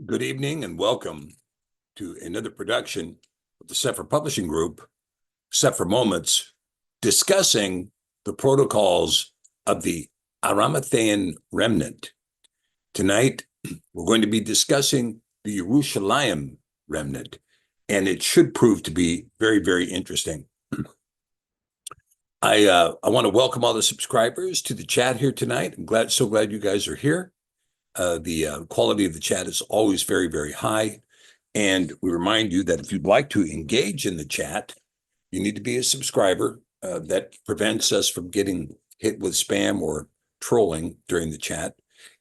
Good evening and welcome to another production of the Cepher Publishing Group, Cepher Moments, discussing the protocols of the A'rama'thean Remnant. Tonight, we're going to be discussing the Yerushalayim Remnant, and it should prove to be very, very interesting. I want to welcome all the subscribers to the chat here tonight. I'm so glad you guys are here. The quality of the chat is always very, very high. And we remind you that if you'd like to engage in the chat, you need to be a subscriber. That prevents us from getting hit with spam or trolling during the chat.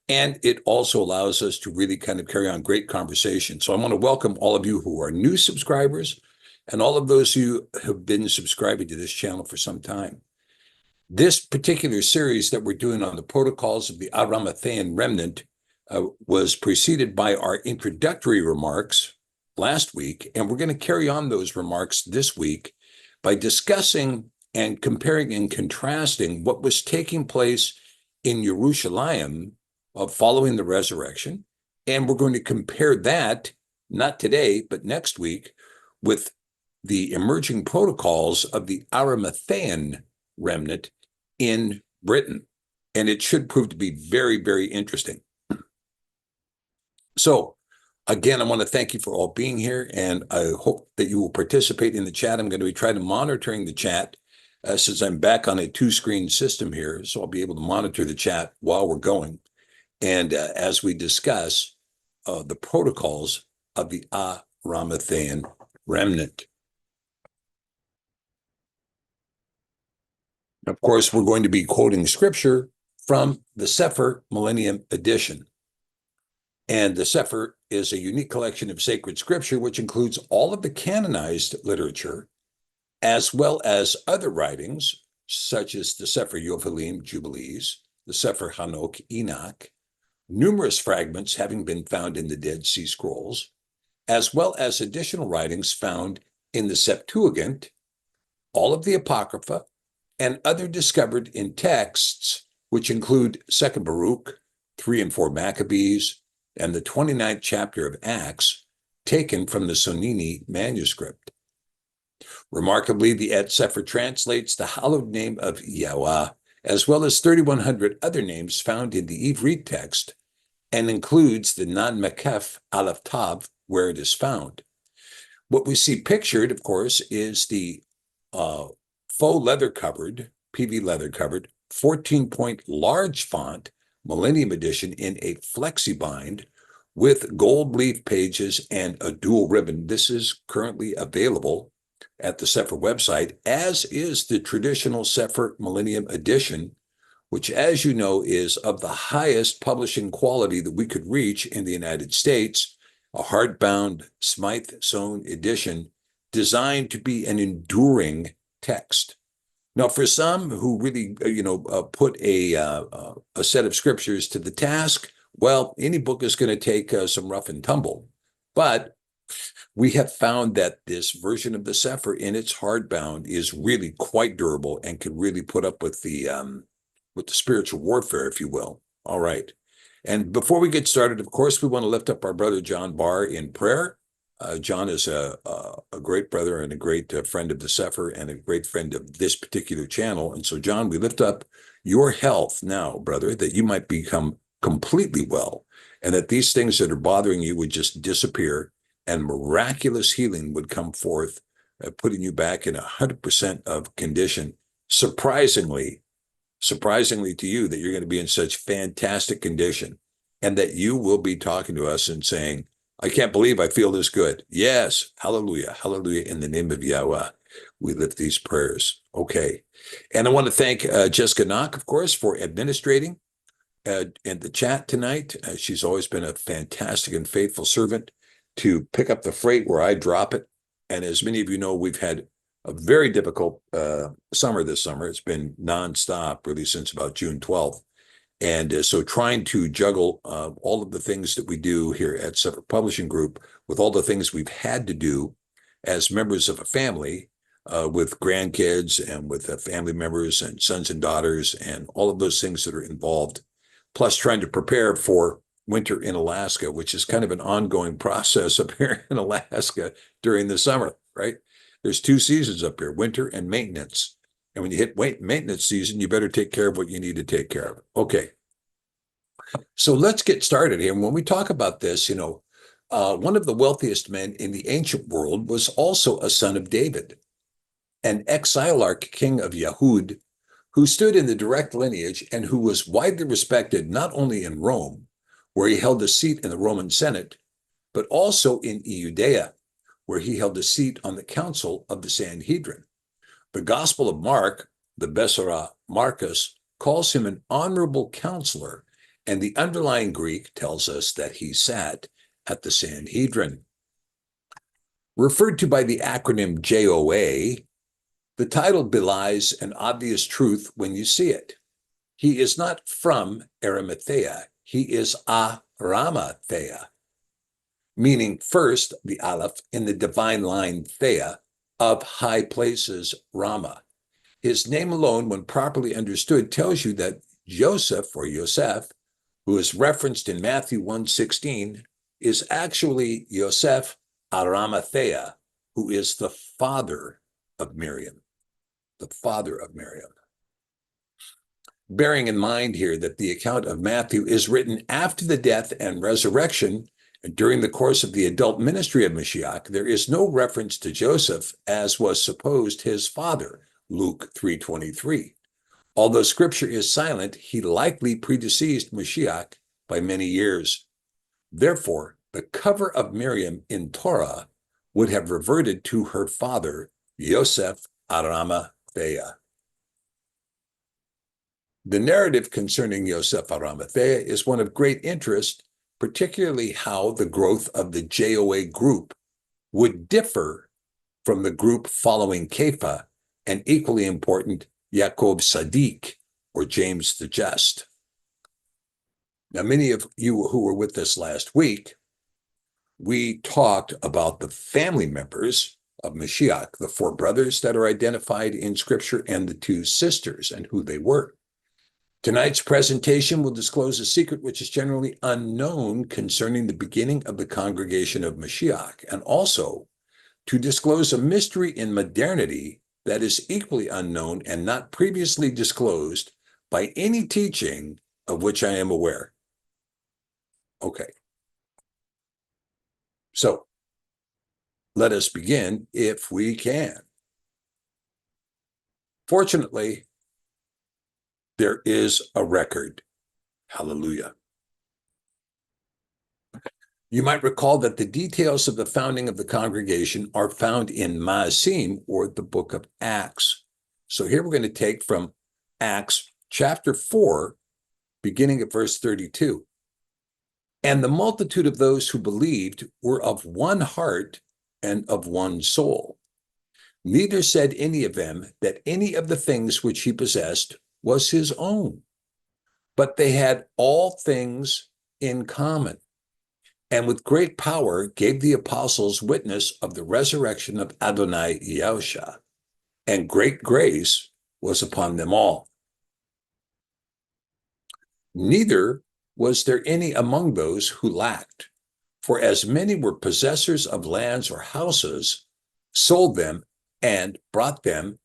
And it also allows us to really kind of carry on great conversation. So I want to welcome all of you who are new subscribers and all of those who have been subscribing to this channel for some time. This particular series that we're doing on the protocols of the A'rama'thean Remnant was preceded by our introductory remarks last week, and we're going to carry on those remarks this week by discussing and comparing and contrasting what was taking place in Yerushalayim following the resurrection, and we're going to compare that, not today, but next week, with the emerging protocols of the A'rama'thean Remnant in Britain, and it should prove to be very, very interesting. So, again, I want to thank you for all being here, and I hope that you will participate in the chat. I'm going to be trying to monitoring the chat since I'm back on a two-screen system here, so I'll be able to monitor the chat while we're going. And as we discuss the protocols of the A'rama'thean Remnant. Of course, we're going to be quoting scripture from the Cepher Millennium Edition. And the Cepher is a unique collection of sacred scripture, which includes all of the canonized literature, as well as other writings, such as the Cepher Yerushalayim Jubilees, the Cepher Hanok Enoch, numerous fragments having been found in the Dead Sea Scrolls, as well as additional writings found in the Septuagint, all of the Apocrypha, and other discovered in texts, which include 2nd Baruch, 3 and 4 Maccabees, and the 29th chapter of Acts, taken from the Sonini manuscript. Remarkably, the Et Cepher translates the hallowed name of Yahweh, as well as 3,100 other names found in the Ivrit text, and includes the non-Mekef Aleph Tav, where it is found. What we see pictured, of course, is the faux leather-covered, PV leather-covered, 14-point large font Millennium Edition in a flexi-bind with gold leaf pages and a dual ribbon. This is currently available at the Cepher website, as is the traditional Cepher Millennium Edition, which, as you know, is of the highest publishing quality that we could reach in the United States, a hardbound Smythe-sewn edition designed to be an enduring text. Now, for some who really, put a set of scriptures to the task, well, any book is going to take some rough and tumble. But we have found that this version of the Cepher in its hardbound is really quite durable and can really put up with the spiritual warfare, if you will. All right. And before we get started, of course, we want to lift up our brother John Barr in prayer. John is a great brother and a great friend of the Cepher and a great friend of this particular channel. And so, John, we lift up your health now, brother, that you might become completely well, and that these things that are bothering you would just disappear and miraculous healing would come forth, putting you back in 100% of condition. Surprisingly to you that you're going to be in such fantastic condition, and that you will be talking to us and saying, I can't believe I feel this good. Yes, hallelujah, hallelujah. In the name of Yahweh, we lift these prayers. Okay. And I want to thank Jessica Knock, of course, for administrating in the chat tonight. She's always been a fantastic and faithful servant to pick up the freight where I drop it. And as many of you know, we've had a very difficult summer this summer. It's been nonstop, really, since about June 12th. And so trying to juggle all of the things that we do here at Cepher Publishing Group with all the things we've had to do as members of a family with grandkids and with family members and sons and daughters and all of those things that are involved, plus trying to prepare for winter in Alaska, which is kind of an ongoing process up here in Alaska during the summer, right? There's two seasons up here, winter and maintenance. And when you hit maintenance season, you better take care of what you need to take care of. Okay. So let's get started here. And when we talk about this, one of the wealthiest men in the ancient world was also a son of David, an exilarch king of Yahud, who stood in the direct lineage and who was widely respected not only in Rome, where he held a seat in the Roman Senate, but also in Judea, where he held a seat on the council of the Sanhedrin. The Gospel of Mark, the Besora Marcus, calls him an honorable counselor, and the underlying Greek tells us that he sat at the Sanhedrin. Referred to by the acronym JOA, the title belies an obvious truth when you see it. He is not from Arimathea. He is A'rama'thean, meaning first, the Aleph, in the divine line Thea, of high places, Rama. His name alone, when properly understood, tells you that Joseph, or Yosef, who is referenced in Matthew 1:16, is actually Yosef A'rama'thean, who is the father of Miriam. The father of Miriam. Bearing in mind here that the account of Matthew is written after the death and resurrection and during the course of the adult ministry of Mashiach, there is no reference to Joseph as was supposed his father, Luke 3:23. Although scripture is silent, he likely predeceased Mashiach by many years. Therefore, the cover of Miriam in Torah would have reverted to her father, Yosef A'rama'thean. The narrative concerning Yosef A'rama'thean is one of great interest, particularly how the growth of the JOA group would differ from the group following Kepha, and equally important, Yaakov Sadiq, or James the Just. Now, many of you who were with us last week, we talked about the family members of Mashiach, the four brothers that are identified in Scripture, and the two sisters and who they were. Tonight's presentation will disclose a secret which is generally unknown concerning the beginning of the congregation of Mashiach, and also to disclose a mystery in modernity that is equally unknown and not previously disclosed by any teaching of which I am aware. Okay. So, let us begin if we can. Fortunately, there is a record. Hallelujah. You might recall that the details of the founding of the congregation are found in Maasim, or the book of Acts. So here we're going to take from Acts chapter 4, beginning at verse 32. And the multitude of those who believed were of one heart and of one soul. Neither said any of them that any of the things which he possessed was his own, but they had all things in common, and with great power gave the apostles witness of the resurrection of Adonai Yahusha, and great grace was upon them all. Neither was there any among those who lacked, for as many were possessors of lands or houses, sold them and brought them,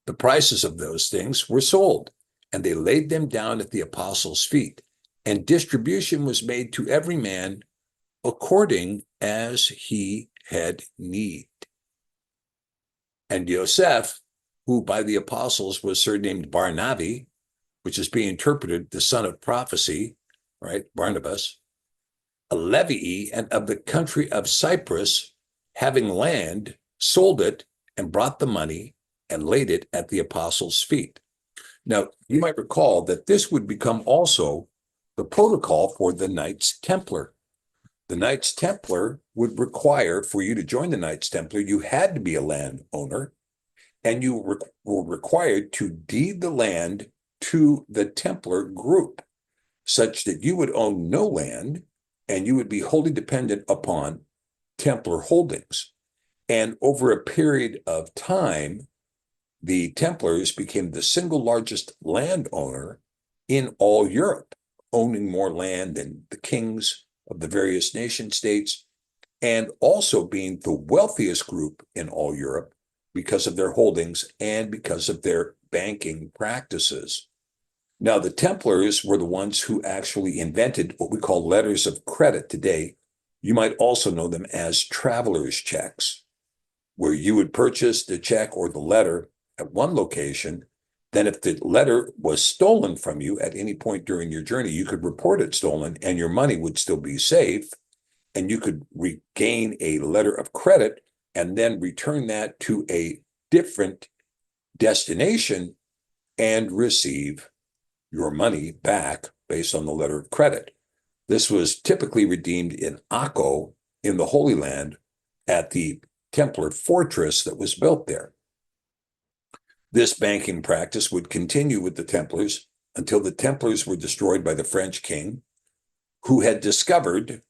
the prices of those things were sold, and they laid them down at the apostles' feet, and distribution was made to every man according as he had need. And Yosef, who by the apostles was surnamed Barnavi, which is being interpreted the son of prophecy, right, Barnabas, a Levii and of the country of Cyprus, having land, sold it and brought the money and laid it at the apostles' feet. Now, you might recall that this would become also the protocol for the Knights Templar. The Knights Templar would require, for you to join the Knights Templar, you had to be a landowner, and you were required to deed the land to the Templar group, such that you would own no land, and you would be wholly dependent upon Templar holdings. And over a period of time, the Templars became the single largest landowner in all Europe. owning more land than the kings of the various nation states, and also being the wealthiest group in all Europe because of their holdings and because of their banking practices. Now, the Templars were the ones who actually invented what we call letters of credit today. You might also know them as traveler's checks, where you would purchase the check or the letter at one location. Then if the letter was stolen from you at any point during your journey, you could report it stolen and your money would still be safe, and you could regain a letter of credit and then return that to a different destination and receive your money back based on the letter of credit. This was typically redeemed in Akko in the Holy Land at the Templar fortress that was built there. This banking practice would continue with the Templars until the Templars were destroyed by the French king, who had discovered,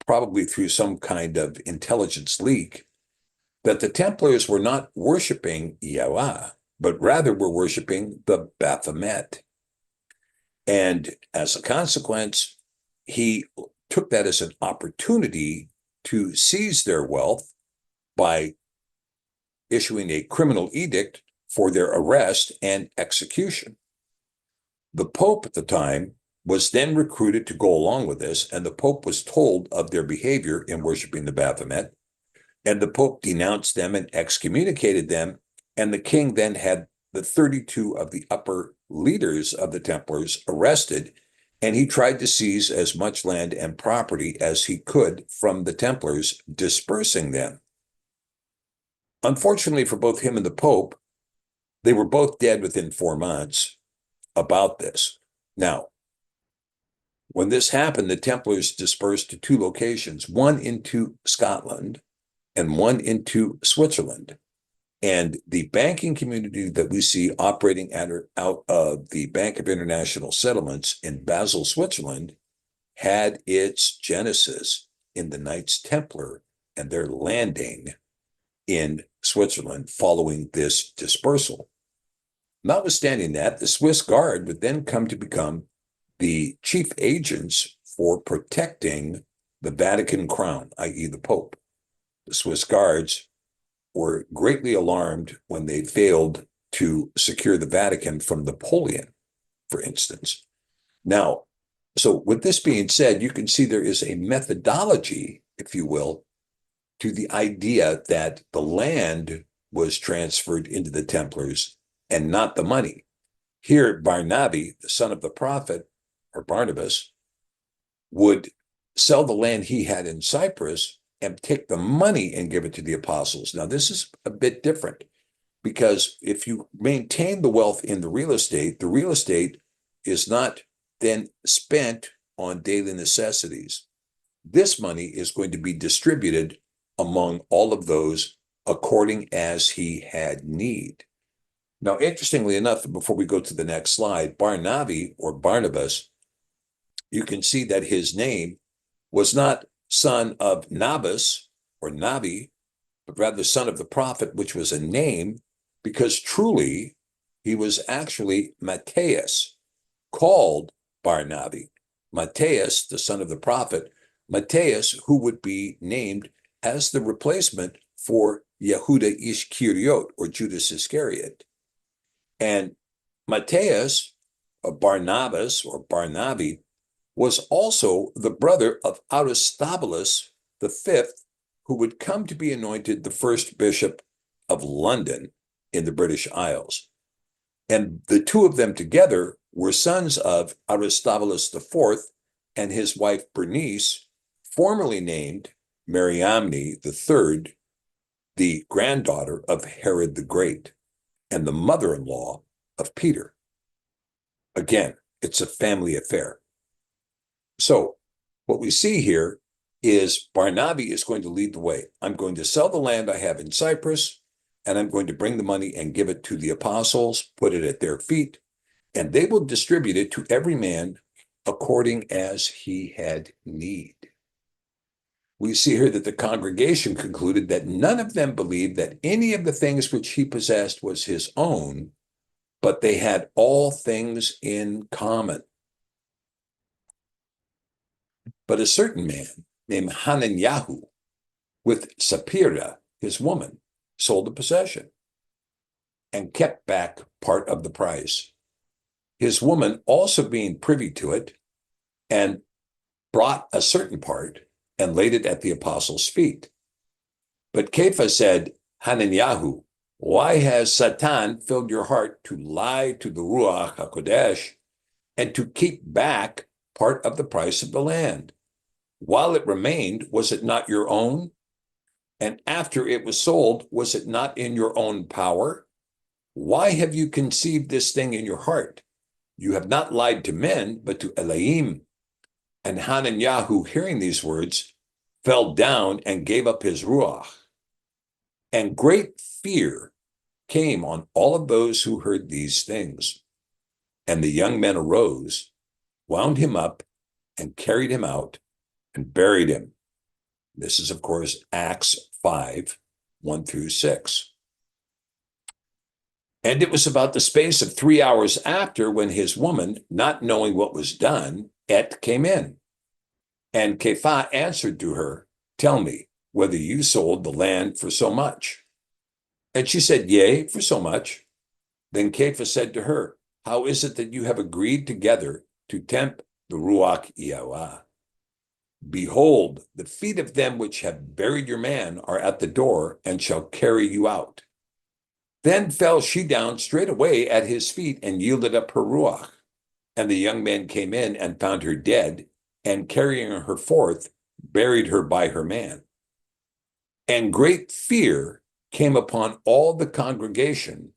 probably through some kind of intelligence leak, that the Templars were not worshiping Yahweh, but rather were worshiping the Baphomet. And as a consequence, he took that as an opportunity to seize their wealth by issuing a criminal edict for their arrest and execution. The Pope at the time was then recruited to go along with this, and the Pope was told of their behavior in worshiping the Baphomet, and the Pope denounced them and excommunicated them, and the king then had the 32 of the upper leaders of the Templars arrested, and he tried to seize as much land and property as he could from the Templars, dispersing them. Unfortunately for both him and the Pope, they were both dead within 4 months about this. Now, when this happened, the Templars dispersed to 2 locations, one into Scotland and one into Switzerland. And the banking community that we see operating out of the Bank of International Settlements in Basel, Switzerland, had its genesis in the Knights Templar and their landing in Switzerland following this dispersal. Notwithstanding that, the Swiss Guard would then come to become the chief agents for protecting the Vatican crown, i.e. the Pope. The Swiss Guards were greatly alarmed when they failed to secure the Vatican from Napoleon, for instance. Now, so with this being said, you can see there is a methodology, if you will, to the idea that the land was transferred into the Templars and not the money. Here, Barnaby, the son of the prophet, or Barnabas, would sell the land he had in Cyprus and take the money and give it to the apostles. Now, this is a bit different, because if you maintain the wealth in the real estate is not then spent on daily necessities. This money is going to be distributed among all of those according as he had need. Now, interestingly enough, before we go to the next slide, Barnaby or Barnabas, you can see that his name was not son of Nabas or Nabi, but rather son of the prophet, which was a name, because truly he was actually Matthias, called Barnaby. Matthias, the son of the prophet, Matthias, who would be named as the replacement for Yehuda Ishkariot, or Judas Iscariot. And Matthias, or Barnabas, or Barnaby, was also the brother of Aristobulus V, who would come to be anointed the first bishop of London in the British Isles. And the two of them together were sons of Aristobulus IV and his wife Bernice, formerly named Mariamne III, the granddaughter of Herod the Great and the mother-in-law of Peter. Again, it's a family affair. So what we see here is Barnaby is going to lead the way. I'm going to sell the land I have in Cyprus, and I'm going to bring the money and give it to the apostles, put it at their feet, and they will distribute it to every man according as he had need. We see here that the congregation concluded that none of them believed that any of the things which he possessed was his own, but they had all things in common. But a certain man named Hananyahu with Sapphira, his woman, sold the possession and kept back part of the price. His woman also being privy to it, and brought a certain part and laid it at the apostles' feet. But Kepha said, Hananyahu, why has Satan filled your heart to lie to the Ruach HaKodesh and to keep back part of the price of the land? While it remained, was it not your own? And after it was sold, was it not in your own power? Why have you conceived this thing in your heart? You have not lied to men, but to Elohim. And Hananyahu, hearing these words, fell down and gave up his ruach. And great fear came on all of those who heard these things. And the young men arose, wound him up, and carried him out, and buried him. This is, of course, Acts 5, 1 through 6. And it was about the space of 3 hours after when his woman, not knowing what was done, came in. And Kepha answered to her, tell me whether you sold the land for so much. And she said, yea, for so much. Then Kepha said to her, how is it that you have agreed together to tempt the Ruach Yahweh? Behold, the feet of them which have buried your man are at the door and shall carry you out. Then fell she down straightway at his feet and yielded up her ruach. And the young man came in and found her dead, and carrying her forth, buried her by her man. And great fear came upon all the congregation,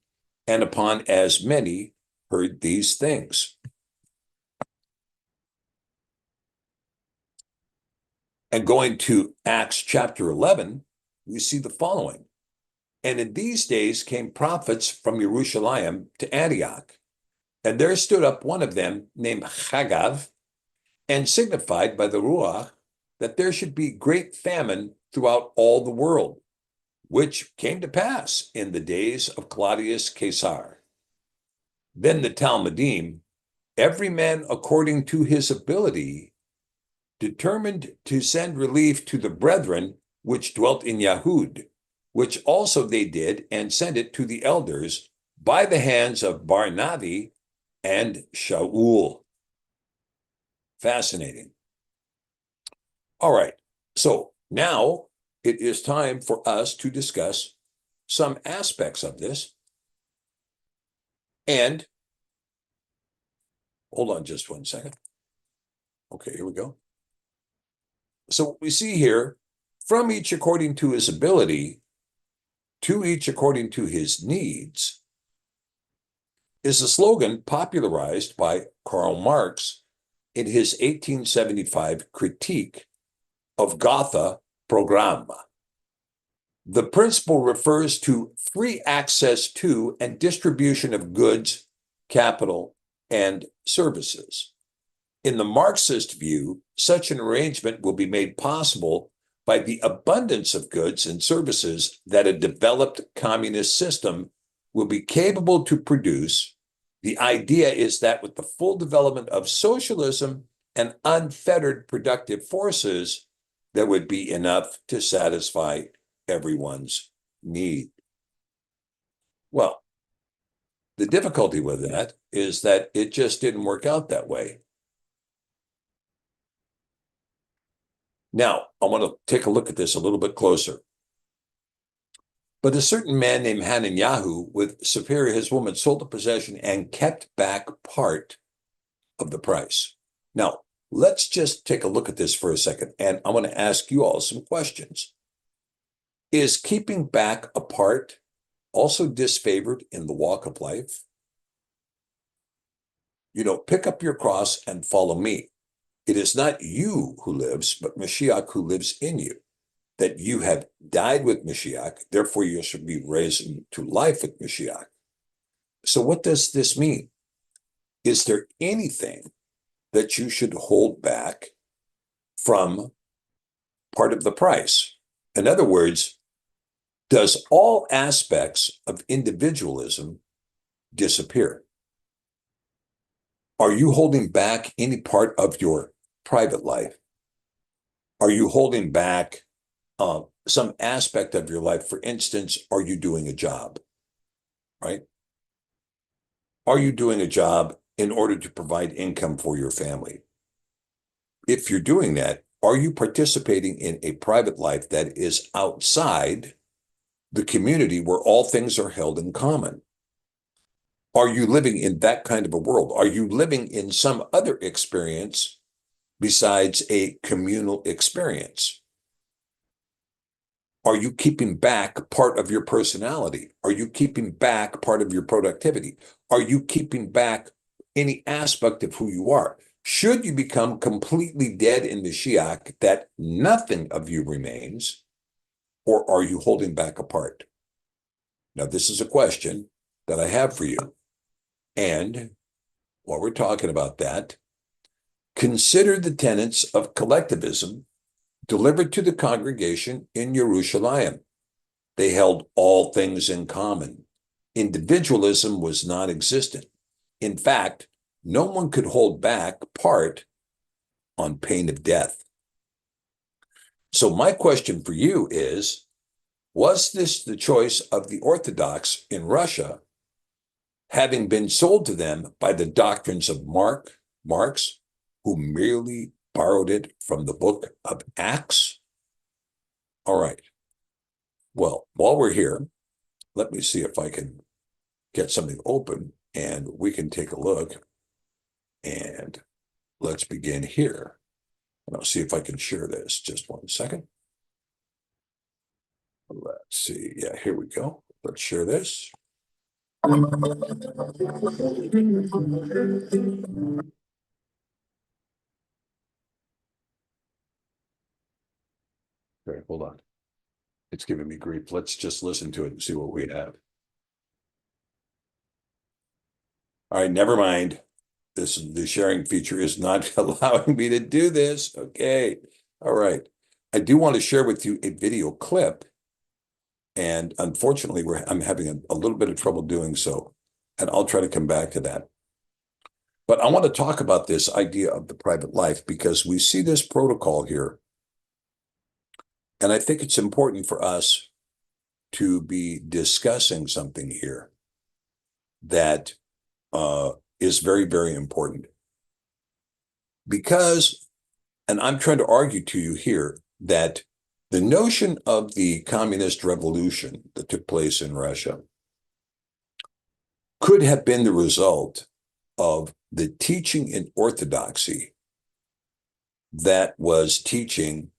and upon as many heard these things. And going to Acts chapter 11, we see the following. And in these days came prophets from Yerushalayim to Antioch. And there stood up one of them named Chagav, and signified by the Ruach that there should be great famine throughout all the world, which came to pass in the days of Claudius Caesar. Then the Talmudim, every man according to his ability, determined to send relief to the brethren which dwelt in Yahud, which also they did, and sent it to the elders by the hands of Barnavi and Shaul. Fascinating. All right, so now it is time for us to discuss some aspects of this. And hold on just 1 second. Okay, here we go. So we see here, from each according to his ability, to each according to his needs, is a slogan popularized by Karl Marx in his 1875 critique of Gotha Programma. The principle refers to free access to and distribution of goods, capital, and services. In the Marxist view, such an arrangement will be made possible by the abundance of goods and services that a developed communist system will be capable to produce. The idea is that with the full development of socialism and unfettered productive forces, there would be enough to satisfy everyone's need. Well, the difficulty with that is that it just didn't work out that way. Now, I want to take a look at this a little bit closer. But a certain man named Hananyahu with Cepher, his woman, sold the possession and kept back part of the price. Now, let's just take a look at this for a second, and I want to ask you all some questions. Is keeping back a part also disfavored in the walk of life? You know, pick up your cross and follow me. It is not you who lives, but Mashiach who lives in you. That you have died with Mashiach, therefore you should be raised to life with Mashiach. So what does this mean? Is there anything that you should hold back from part of the price? In other words, does all aspects of individualism disappear? Are you holding back any part of your private life? Are you holding back some aspect of your life? For instance, are you doing a job, right? Are you doing a job in order to provide income for your family? If you're doing that, are you participating in a private life that is outside the community where all things are held in common? Are you living in that kind of a world? Are you living in some other experience besides a communal experience? Are you keeping back part of your personality? Are you keeping back part of your productivity? Are you keeping back any aspect of who you are? Should you become completely dead in the Shiach, that nothing of you remains, or are you holding back a part? Now, this is a question that I have for you. And while we're talking about that, consider the tenets of collectivism delivered to the congregation in Yerushalayim. They held all things in common. Individualism was non-existent. In fact, no one could hold back part on pain of death. So my question for you is, was this the choice of the Orthodox in Russia, having been sold to them by the doctrines of Marx, who merely borrowed it from the book of Acts? All right. Well, while we're here, let me see if I can get something open and we can take a look. And let's begin here. And I'll see if I can share this. Just one second. Let's see. Yeah, here we go. Let's share this. Okay, hold on. It's giving me grief. Let's just listen to it and see what we have. All right, never mind. The sharing feature is not allowing me to do this. Okay. All right. I do want to share with you a video clip. And unfortunately, I'm having a little bit of trouble doing so. And I'll try to come back to that. But I want to talk about this idea of the private life because we see this protocol here. And I think it's important for us to be discussing something here that is very, very important. Because, and I'm trying to argue to you here, that the notion of the communist revolution that took place in Russia could have been the result of the teaching in Orthodoxy that was teaching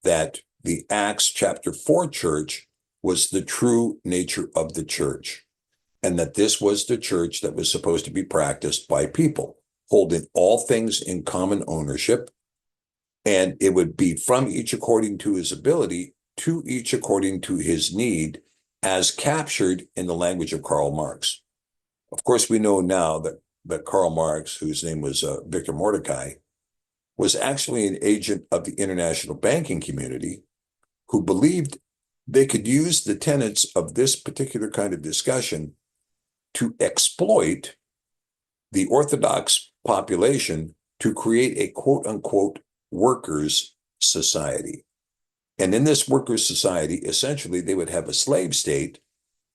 that the Acts chapter 4 church was the true nature of the church, and that this was the church that was supposed to be practiced by people, holding all things in common ownership, and it would be from each according to his ability, to each according to his need, as captured in the language of Karl Marx. Of course, we know now that Karl Marx, whose name was Victor Mordecai, was actually an agent of the international banking community who believed they could use the tenets of this particular kind of discussion to exploit the Orthodox population to create a quote-unquote workers' society. And in this workers' society, essentially, they would have a slave state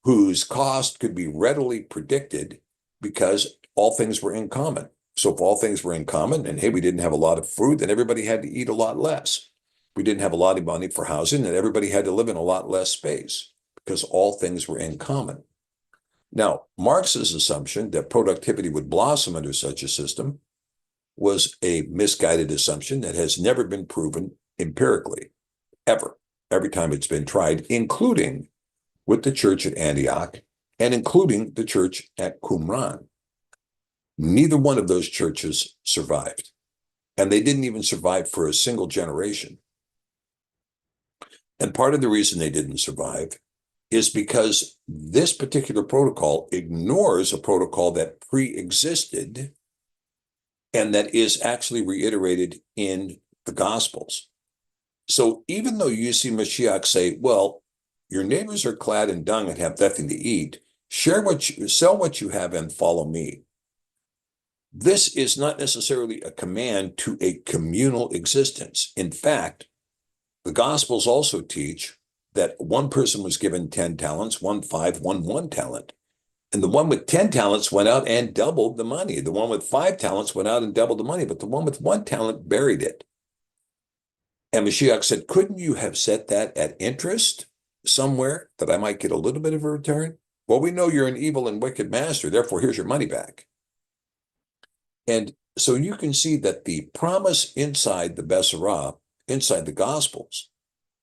whose cost could be readily predicted because all things were in common. So if all things were in common, and hey, we didn't have a lot of food, then everybody had to eat a lot less. We didn't have a lot of money for housing, and everybody had to live in a lot less space because all things were in common. Now, Marx's assumption that productivity would blossom under such a system was a misguided assumption that has never been proven empirically, ever, every time it's been tried, including with the church at Antioch and including the church at Qumran. Neither one of those churches survived, and they didn't even survive for a single generation. And part of the reason they didn't survive is because this particular protocol ignores a protocol that pre-existed and that is actually reiterated in the Gospels. So even though you see Mashiach say, well, your neighbors are clad in dung and have nothing to eat, sell what you have and follow me. This is not necessarily a command to a communal existence. In fact, the Gospels also teach that one person was given 10 talents, one 5, one 1 talent. And the one with 10 talents went out and doubled the money. The one with 5 talents went out and doubled the money, but the one with 1 talent buried it. And Mashiach said, couldn't you have set that at interest somewhere that I might get a little bit of a return? Well, we know you're an evil and wicked master, therefore here's your money back. And so you can see that the promise inside the Besorah, inside the Gospels,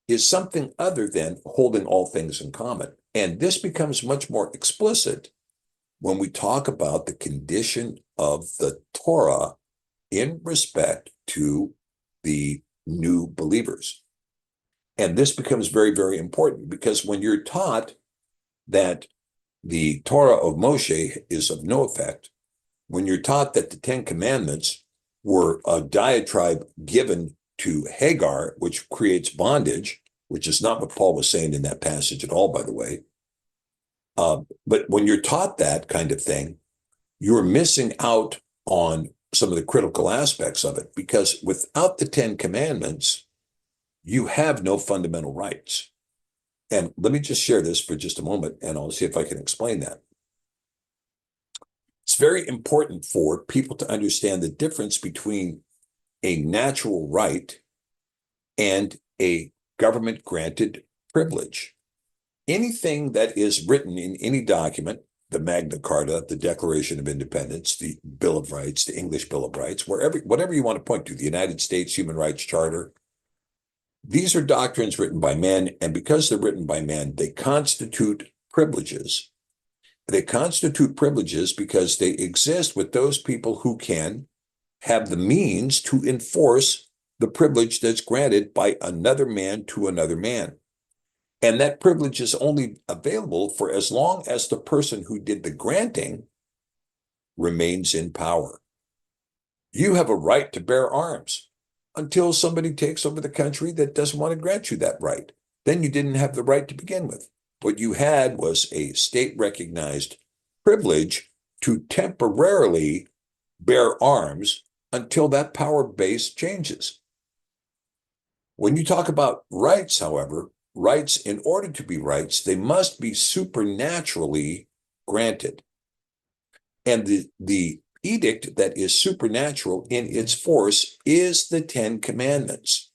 is something other than holding all things in common. And this becomes much more explicit when we talk about the condition of the Torah in respect to the new believers. And this becomes very, very important because when you're taught that the Torah of Moshe is of no effect, when you're taught that the 10 Commandments were a diatribe given to Hagar, which creates bondage, which is not what Paul was saying in that passage at all, by the way. But when you're taught that kind of thing, you're missing out on some of the critical aspects of it, because without the 10 Commandments, you have no fundamental rights. And let me just share this for just a moment, and I'll see if I can explain that. It's very important for people to understand the difference between a natural right and a government-granted privilege. Anything that is written in any document, the Magna Carta, the Declaration of Independence, the Bill of Rights, the English Bill of Rights, whatever you want to point to, the United States Human Rights Charter, these are doctrines written by men, and because they're written by men, they constitute privileges. They constitute privileges because they exist with those people who can have the means to enforce the privilege that's granted by another man to another man. And that privilege is only available for as long as the person who did the granting remains in power. You have a right to bear arms until somebody takes over the country that doesn't want to grant you that right. Then you didn't have the right to begin with. What you had was a state-recognized privilege to temporarily bear arms until that power base changes. When you talk about rights, however, rights, in order to be rights, they must be supernaturally granted. And the edict that is supernatural in its force is the 10 Commandments.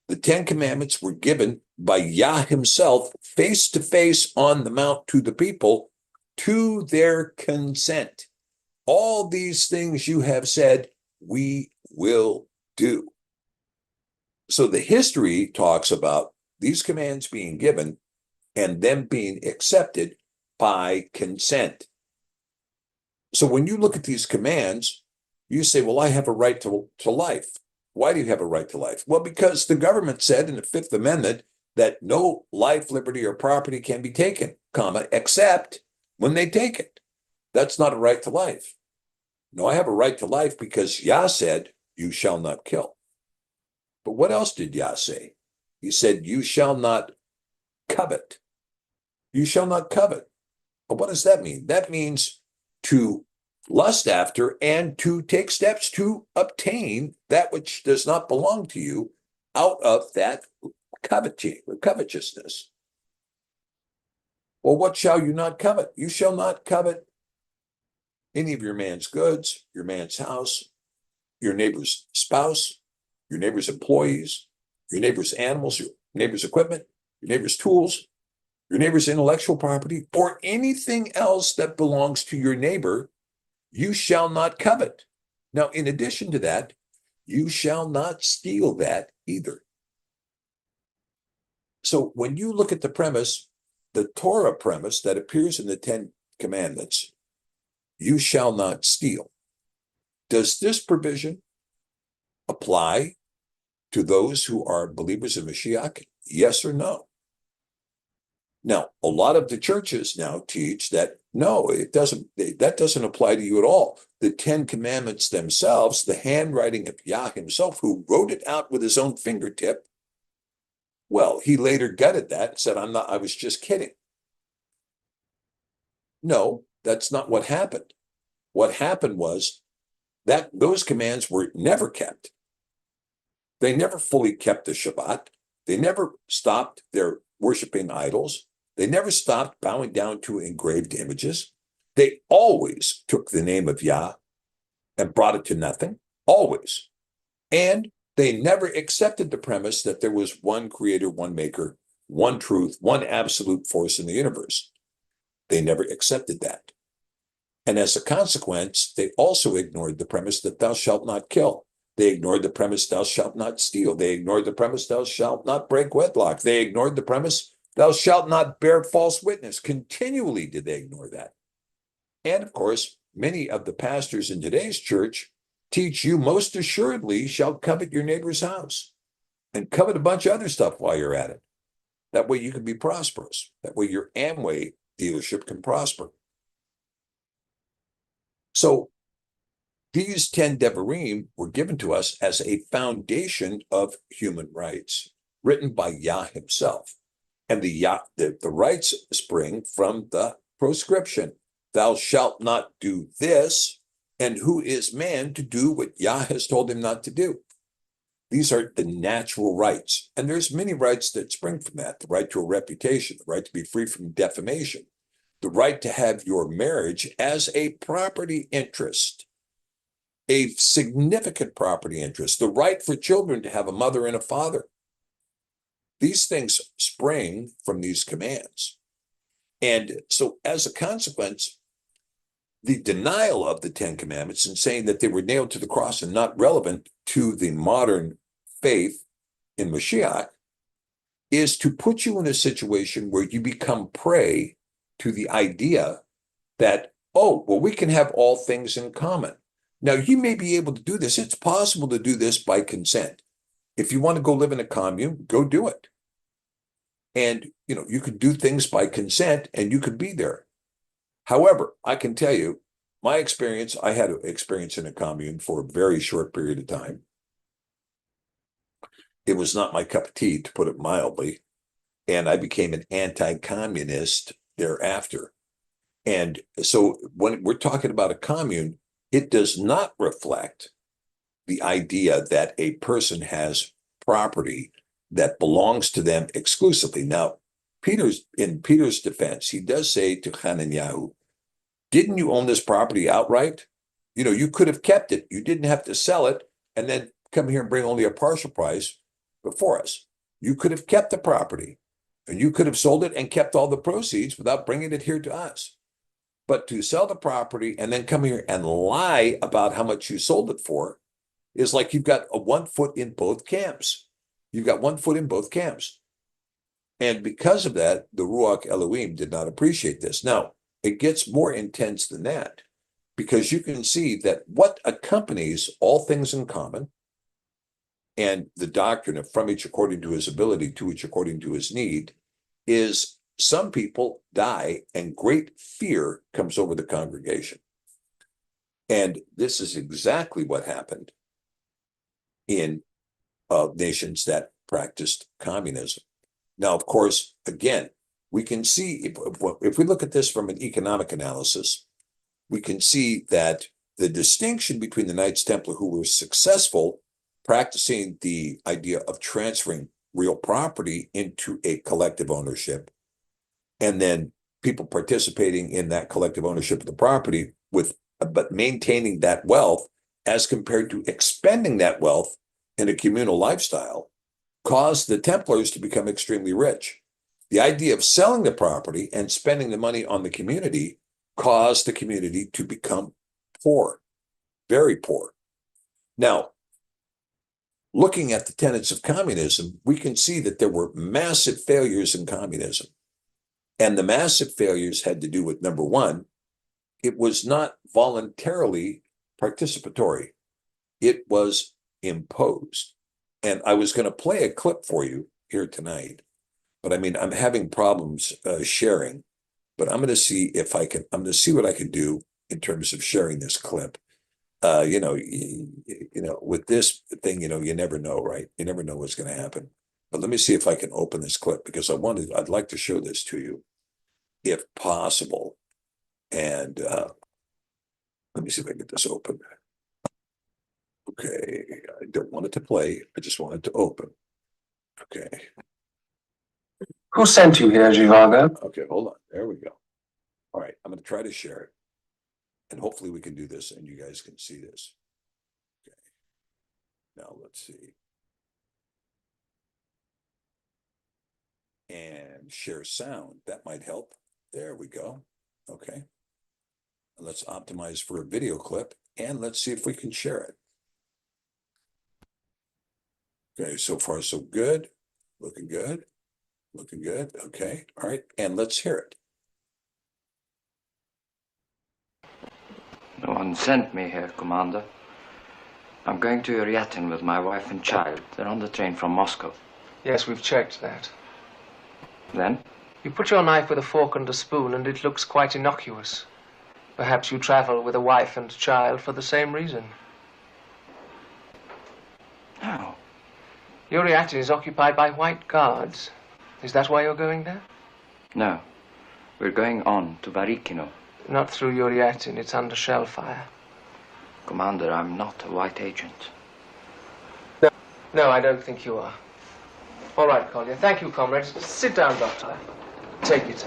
The 10 Commandments were given by Yah himself face to face on the mount to the people to their consent. All these things you have said, we will do. So the history talks about these commands being given and them being accepted by consent. So when you look at these commands, you say, well, I have a right to life. Why do you have a right to life? Well, because the government said in the Fifth Amendment that no life, liberty, or property can be taken, except when they take it. That's not a right to life. No, I have a right to life because Yah said, you shall not kill. But what else did Yah say? He said, you shall not covet. You shall not covet. But what does that mean? That means to lust after and to take steps to obtain that which does not belong to you out of that covetousness. Well, what shall you not covet? You shall not covet any of your man's goods, your man's house, your neighbor's spouse, your neighbor's employees, your neighbor's animals, your neighbor's equipment, your neighbor's tools, your neighbor's intellectual property, or anything else that belongs to your neighbor. You shall not covet. Now, in addition to that, you shall not steal that either. So when you look at the premise, the Torah premise that appears in the 10 Commandments, you shall not steal. Does this provision apply to those who are believers in Mashiach? Yes or no? Now, a lot of the churches now teach that no, it doesn't. That doesn't apply to you at all. The 10 Commandments themselves, the handwriting of Yah himself, who wrote it out with his own fingertip, well, he later gutted that and said, I was just kidding. No, that's not what happened. What happened was that those commands were never kept. They never fully kept the Shabbat. They never stopped their worshiping idols. They never stopped bowing down to engraved images. They always took the name of Yah and brought it to nothing, always. And they never accepted the premise that there was one creator, one maker, one truth, one absolute force in the universe. They never accepted that. And as a consequence, they also ignored the premise that thou shalt not kill. They ignored the premise, thou shalt not steal. They ignored the premise, thou shalt not break wedlock. They ignored the premise, thou shalt not bear false witness. Continually did they ignore that. And of course, many of the pastors in today's church teach you most assuredly shall covet your neighbor's house and covet a bunch of other stuff while you're at it. That way you can be prosperous. That way your Amway dealership can prosper. So these 10 Devarim were given to us as a foundation of human rights, written by Yah himself. And the rights spring from the proscription. Thou shalt not do this, and who is man to do what Yah has told him not to do? These are the natural rights. And there's many rights that spring from that. The right to a reputation, the right to be free from defamation, the right to have your marriage as a property interest, a significant property interest, the right for children to have a mother and a father. These things spring from these commands. And so as a consequence, the denial of the 10 Commandments and saying that they were nailed to the cross and not relevant to the modern faith in Mashiach is to put you in a situation where you become prey to the idea that, oh, well, we can have all things in common. Now, you may be able to do this. It's possible to do this by consent. If you want to go live in a commune, go do it. And, you could do things by consent and you could be there. However, I can tell you, my experience, I had an experience in a commune for a very short period of time. It was not my cup of tea, to put it mildly. And I became an anti-communist thereafter. And so when we're talking about a commune, it does not reflect the idea that a person has property that belongs to them exclusively. Now, in Peter's defense, he does say to Hananiah, didn't you own this property outright? You could have kept it. You didn't have to sell it and then come here and bring only a partial price before us. You could have kept the property and you could have sold it and kept all the proceeds without bringing it here to us. But to sell the property and then come here and lie about how much you sold it for is like you've got a 1 foot in both camps. You've got 1 foot in both camps. And because of that, the Ruach Elohim did not appreciate this. Now, it gets more intense than that, because you can see that what accompanies all things in common and the doctrine of from each according to his ability, to each according to his need, is some people die and great fear comes over the congregation. And this is exactly what happened in nations that practiced communism. Now, of course, again, we can see, if we look at this from an economic analysis, we can see that the distinction between the Knights Templar who were successful practicing the idea of transferring real property into a collective ownership, and then people participating in that collective ownership of the property but maintaining that wealth as compared to expending that wealth in a communal lifestyle, caused the Templars to become extremely rich. The idea of selling the property and spending the money on the community caused the community to become poor, very poor. Now, looking at the tenets of communism, we can see that there were massive failures in communism. And the massive failures had to do with, number one, it was not voluntarily participatory. It was imposed. And I was going to play a clip for you here tonight, but I'm having problems sharing, but I'm going to see I'm going to see what I can do in terms of sharing this clip. With this thing, you never know, right? You never know what's going to happen. But let me see if I can open this clip, because I'd like to show this to you if possible. And let me see if I can get this open. Okay, I don't want it to play. I just want it to open. Okay. Who sent you here, Zhivago? Okay, hold on. There we go. All right, I'm going to try to share it. And hopefully we can do this and you guys can see this. Okay. Now let's see. And share sound. That might help. There we go. Okay. Let's optimize for a video clip and let's see if we can share it. Okay, so far so good. Looking good. Looking good. Okay. All right. And let's hear it. No one sent me here, Commander. I'm going to Yerushalayim with my wife and child. They're on the train from Moscow. Yes, we've checked that. Then? You put your knife with a fork and a spoon and it looks quite innocuous. Perhaps you travel with a wife and child for the same reason. No. Yerushalayim is occupied by white guards. Is that why you're going there? No. We're going on to Barikino. Not through Yerushalayim, it's under shell fire. Commander, I'm not a white agent. No, I don't think you are. All right, Collier. Thank you, comrades. Sit down, Doctor. Take it.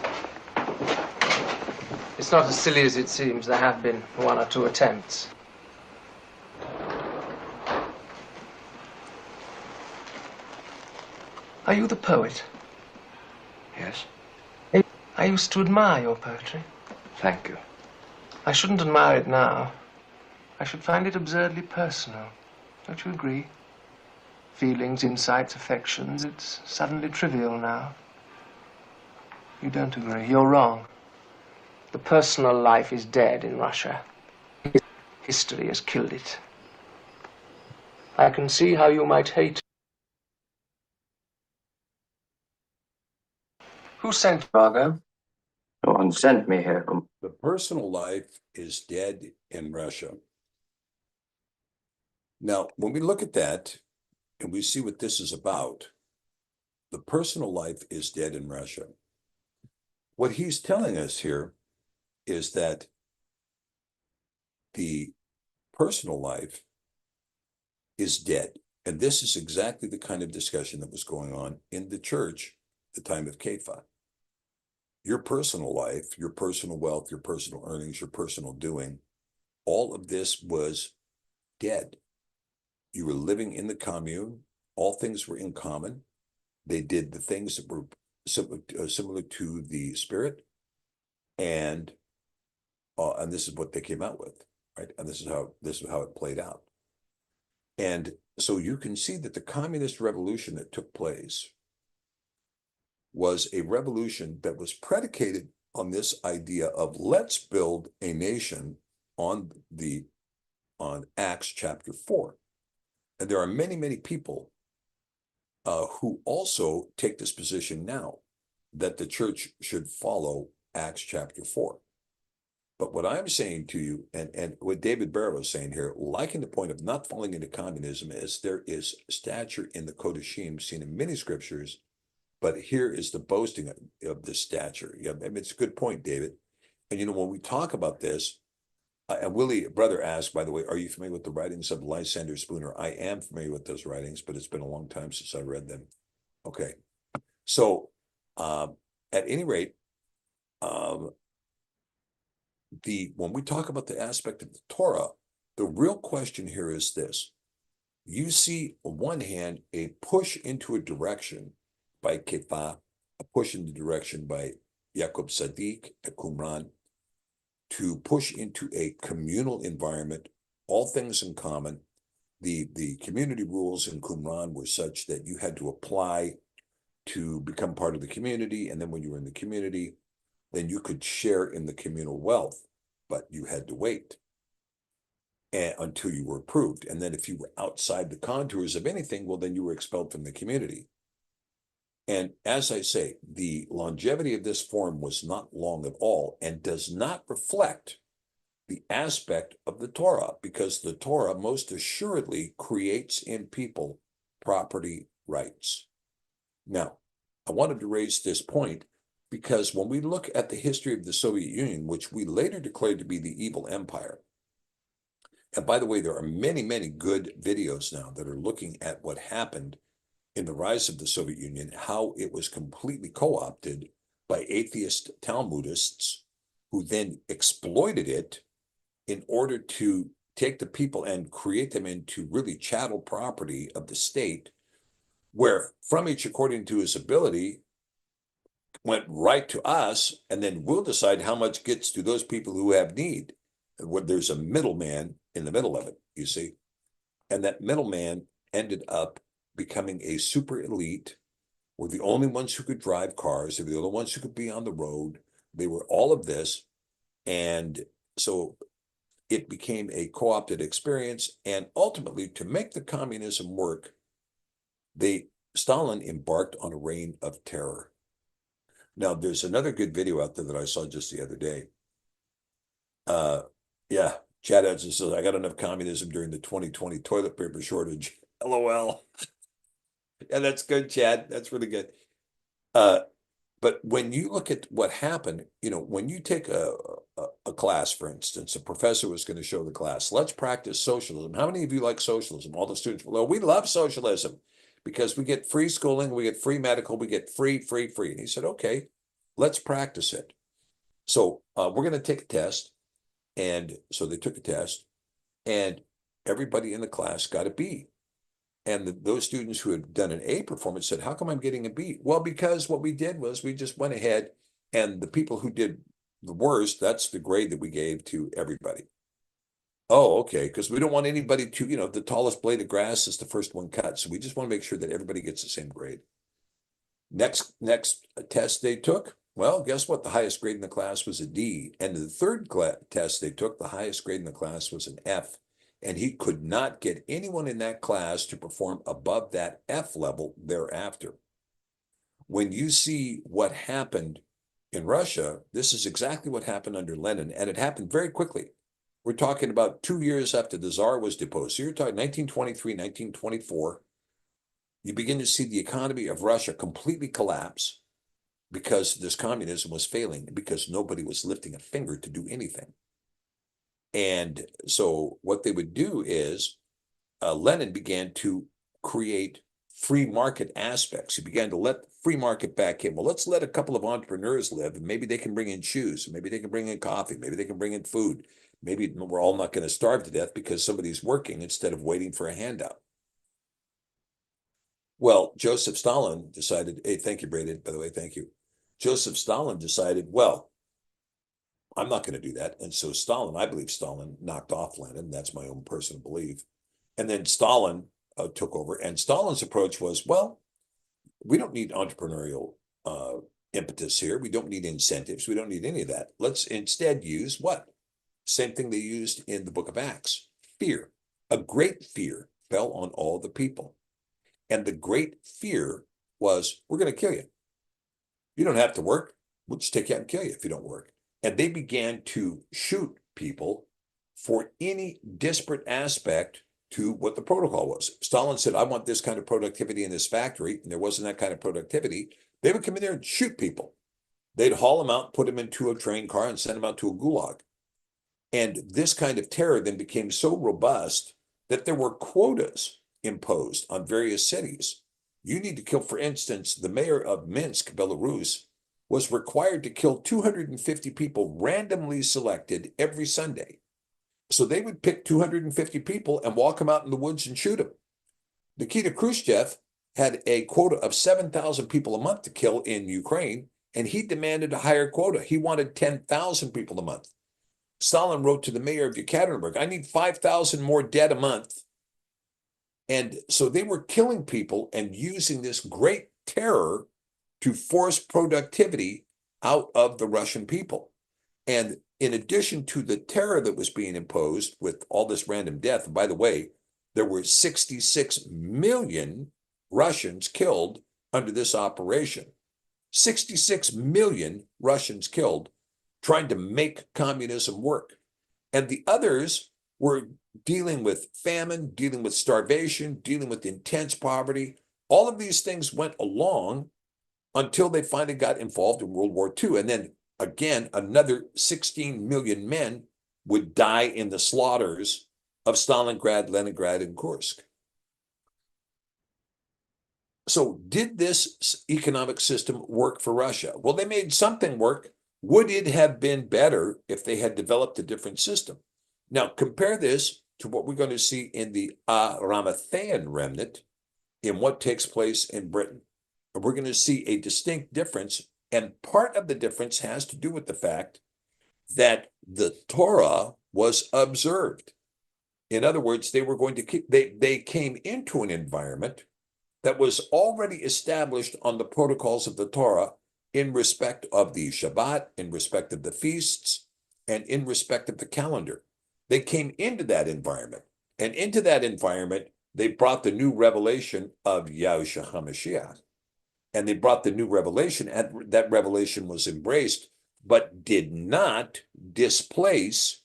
It's not as silly as it seems. There have been one or two attempts. Are you the poet? Yes? I used to admire your poetry. Thank you. I shouldn't admire it now. I should find it absurdly personal. Don't you agree? Feelings, insights, affections, it's suddenly trivial now. You don't agree. You're wrong. The personal life is dead in Russia. History has killed it. I can see how you might hate. Who sent Vargo? No one sent me here, The personal life is dead in Russia. Now, when we look at that and we see what this is about, the personal life is dead in Russia. What he's telling us here is that the personal life is dead. And this is exactly the kind of discussion that was going on in the church at the time of Cepher. Your personal life, your personal wealth, your personal earnings, your personal doing, all of this was dead. You were living in the commune. All things were in common. They did the things that were similar to the spirit. And this is what they came out with, right? And this is how it played out. And so you can see that the communist revolution that took place was a revolution that was predicated on this idea of let's build a nation on Acts chapter 4. And there are many, many people who also take this position now that the church should follow Acts chapter 4. But what I'm saying to you, and what David Barrow is saying here, liking the point of not falling into communism, is there is stature in the Kodashim seen in many scriptures, but here is the boasting of this stature. Yeah, I mean, it's a good point, David. And when we talk about this, and Willie, brother, asked, by the way, are you familiar with the writings of Lysander Spooner? I am familiar with those writings, but it's been a long time since I read them. Okay. So at any rate, when we talk about the aspect of the Torah, the real question here is this. You see, on one hand, a push into a direction by Cepher, a push in the direction by Jacob Sadiq at Qumran, to push into a communal environment, all things in common. The community rules in Qumran were such that you had to apply to become part of the community, and then when you were in the community, then you could share in the communal wealth, but you had to wait until you were approved. And then if you were outside the contours of anything, well, then you were expelled from the community. And as I say, the longevity of this form was not long at all and does not reflect the aspect of the Torah, because the Torah most assuredly creates in people property rights. Now, I wanted to raise this point because when we look at the history of the Soviet Union, which we later declared to be the evil empire, And by the way, there are many, many good videos now that are looking at what happened in the rise of the Soviet Union, how it was completely co-opted by atheist Talmudists who then exploited it in order to take the people and create them into really chattel property of the state, where from each according to his ability went right to us, and then we'll decide how much gets to those people who have need. Where there's a middleman in the middle of it, you see, and that middleman ended up becoming a super elite. Were the only ones who could drive cars. They were the only ones who could be on the road. They were all of this, and so it became a co-opted experience. And ultimately, to make the communism work, Stalin embarked on a reign of terror. Now, there's another good video out there that I saw just the other day. Yeah, Chad Hudson says, I got enough communism during the 2020 toilet paper shortage. LOL. Yeah, that's good, Chad. That's really good. But when you look at what happened, when you take a class, for instance, a professor was going to show the class, let's practice socialism. How many of you like socialism? All the students, well, we love socialism because we get free schooling, we get free medical, we get free. And he said, okay, let's practice it. So we're going to take a test. And so they took a test, and everybody in the class got a B. And those students who had done an A performance said, how come I'm getting a B? Well, because what we did was we just went ahead, and the people who did the worst, that's the grade that we gave to everybody. Oh, okay, because we don't want anybody to, the tallest blade of grass is the first one cut. So we just want to make sure that everybody gets the same grade. Next test they took, well, guess what? The highest grade in the class was a D. And the third test they took, the highest grade in the class was an F. And he could not get anyone in that class to perform above that F level thereafter. When you see what happened in Russia, this is exactly what happened under Lenin, and it happened very quickly. We're talking about 2 years after the Tsar was deposed. So you're talking 1923, 1924. You begin to see the economy of Russia completely collapse because this communism was failing, because nobody was lifting a finger to do anything. And so what they would do is Lenin began to create free market aspects. He began to let the free market back in. Well, let's let a couple of entrepreneurs live, and maybe they can bring in shoes, maybe they can bring in coffee, maybe they can bring in food. Maybe we're all not going to starve to death because somebody's working instead of waiting for a handout. Well, Joseph Stalin decided, hey, thank you, Braden, by the way, thank you. Joseph Stalin decided, well, I'm not going to do that. And so I believe Stalin knocked off Lenin. That's my own personal belief. And then Stalin took over. And Stalin's approach was, well, we don't need entrepreneurial impetus here. We don't need incentives. We don't need any of that. Let's instead use what? Same thing they used in the book of Acts, fear. A great fear fell on all the people. And the great fear was, we're going to kill you. You don't have to work. We'll just take you out and kill you if you don't work. And they began to shoot people for any disparate aspect to what the protocol was. Stalin said, I want this kind of productivity in this factory, and there wasn't that kind of productivity. They would come in there and shoot people. They'd haul them out, put them into a train car, and send them out to a gulag. And this kind of terror then became so robust that there were quotas imposed on various cities. You need to kill, for instance, the mayor of Minsk, Belarus, was required to kill 250 people randomly selected every Sunday. So they would pick 250 people and walk them out in the woods and shoot them. Nikita Khrushchev had a quota of 7,000 people a month to kill in Ukraine, and he demanded a higher quota. He wanted 10,000 people a month. Stalin wrote to the mayor of Yekaterinburg, I need 5,000 more dead a month. And so they were killing people and using this great terror to force productivity out of the Russian people. And in addition to the terror that was being imposed with all this random death, and by the way, there were 66 million Russians killed under this operation. 66 million Russians killed trying to make communism work. And the others were dealing with famine, dealing with starvation, dealing with intense poverty. All of these things went along until they finally got involved in World War II. And then again, another 16 million men would die in the slaughters of Stalingrad, Leningrad, and Kursk. So did this economic system work for Russia? Well, they made something work. Would it have been better if they had developed a different system? Now, compare this to what we're going to see in the A'rama'thean Remnant in what takes place in Britain. And we're going to see a distinct difference. And part of the difference has to do with the fact that the Torah was observed. In other words, they were going to keep, they came into an environment that was already established on the protocols of the Torah in respect of the Shabbat, in respect of the feasts, and in respect of the calendar. They came into that environment. And into that environment, they brought the new revelation of Yahushua HaMashiach. And they brought the new revelation, and that revelation was embraced, but did not displace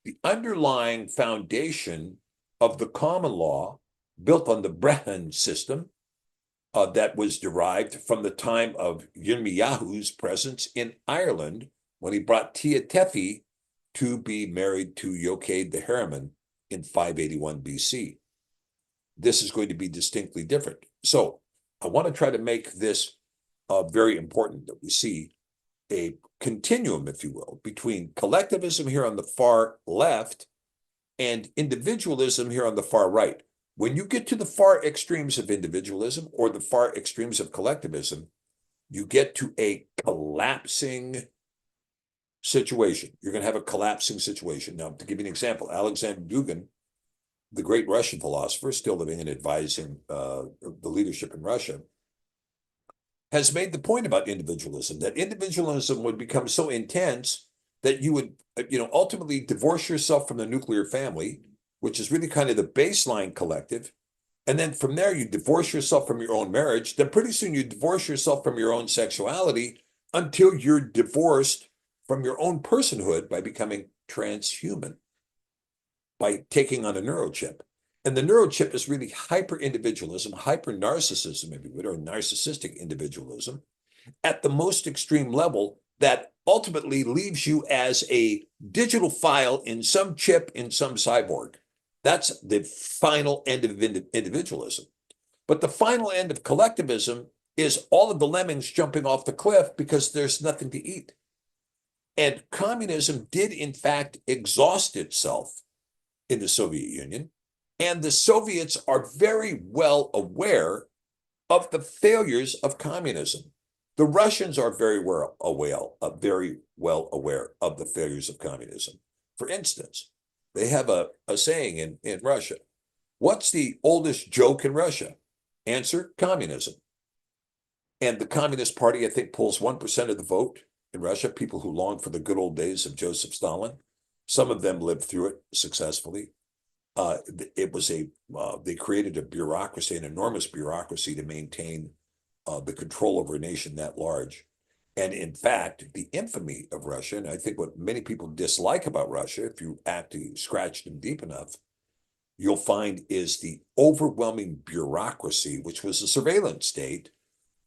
the underlying foundation of the common law built on the Brehon system that was derived from the time of Yirmiyahu's presence in Ireland when he brought Tia Tefi to be married to Yochai the Herriman in 581 BC. This is going to be distinctly different. So I want to try to make this very important that we see a continuum, if you will, between collectivism here on the far left and individualism here on the far right. When you get to the far extremes of individualism or the far extremes of collectivism, you get to a collapsing situation. You're going to have a collapsing situation. Now, to give you an example, Alexander Dugin, the great Russian philosopher, still living and advising the leadership in Russia, has made the point about individualism, that individualism would become so intense that you would, ultimately divorce yourself from the nuclear family, which is really kind of the baseline collective. And then from there, you divorce yourself from your own marriage. Then pretty soon you divorce yourself from your own sexuality until you're divorced from your own personhood by becoming transhuman, by taking on a neurochip. And the neurochip is really hyper-individualism, hyper-narcissism, if you would, or narcissistic individualism at the most extreme level that ultimately leaves you as a digital file in some chip in some cyborg. That's the final end of individualism. But the final end of collectivism is all of the lemmings jumping off the cliff because there's nothing to eat. And communism did, in fact, exhaust itself in the Soviet Union. And the Soviets are very well aware of the failures of communism. The Russians are very well aware of the failures of communism. For instance, they have a saying in Russia. What's the oldest joke in Russia? Answer, communism. And the Communist Party, I think, pulls 1% of the vote in Russia, people who long for the good old days of Joseph Stalin. Some of them lived through it successfully. They created a bureaucracy, an enormous bureaucracy to maintain the control over a nation that large. And in fact, the infamy of Russia, and I think what many people dislike about Russia, if you actually scratch them deep enough, you'll find is the overwhelming bureaucracy, which was a surveillance state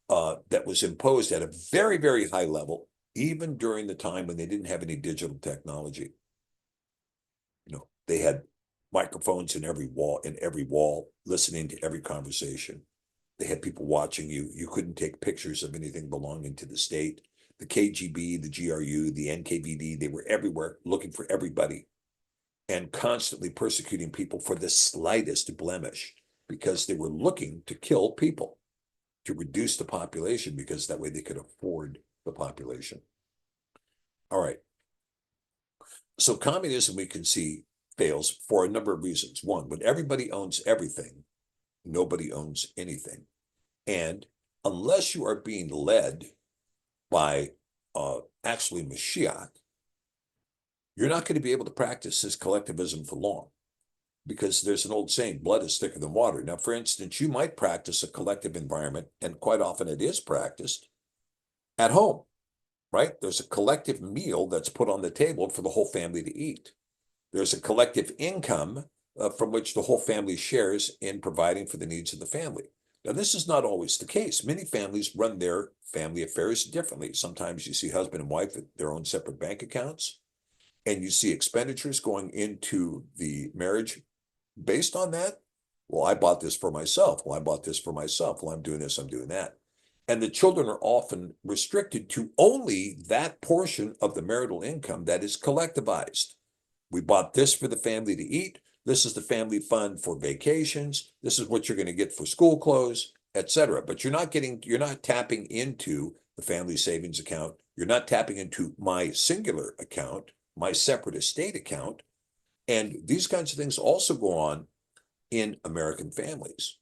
that was imposed at a very, very high level, even during the time when they didn't have any digital technology. They had microphones in every wall, listening to every conversation. They had people watching you. You couldn't take pictures of anything belonging to the state. The KGB, the GRU, the NKVD, they were everywhere looking for everybody and constantly persecuting people for the slightest blemish because they were looking to kill people, to reduce the population, because that way they could afford the population. All right. So communism, we can see, fails for a number of reasons. One, when everybody owns everything, nobody owns anything. And unless you are being led by actually Mashiach, you're not going to be able to practice this collectivism for long, because there's an old saying, blood is thicker than water. Now, for instance, you might practice a collective environment, and quite often it is practiced at home, right? There's a collective meal that's put on the table for the whole family to eat. There's a collective income from which the whole family shares in providing for the needs of the family. Now, this is not always the case. Many families run their family affairs differently. Sometimes you see husband and wife with their own separate bank accounts, and you see expenditures going into the marriage based on that, well, I bought this for myself. Well, I bought this for myself. Well, I'm doing this, I'm doing that. And the children are often restricted to only that portion of the marital income that is collectivized. We bought this for the family to eat. This is the family fund for vacations. This is what you're going to get for school clothes, etc. But you're not tapping into the family savings account. You're not tapping into my singular account, my separate estate account. And these kinds of things also go on in American families.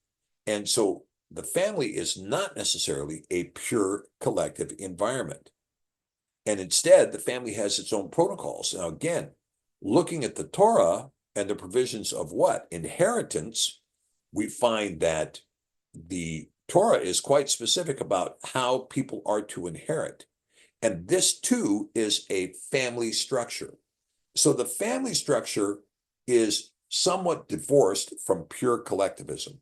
And so the family is not necessarily a pure collective environment. And instead, the family has its own protocols. Now, again, looking at the Torah and the provisions of what? Inheritance, we find that the Torah is quite specific about how people are to inherit. And this too is a family structure. So the family structure is somewhat divorced from pure collectivism.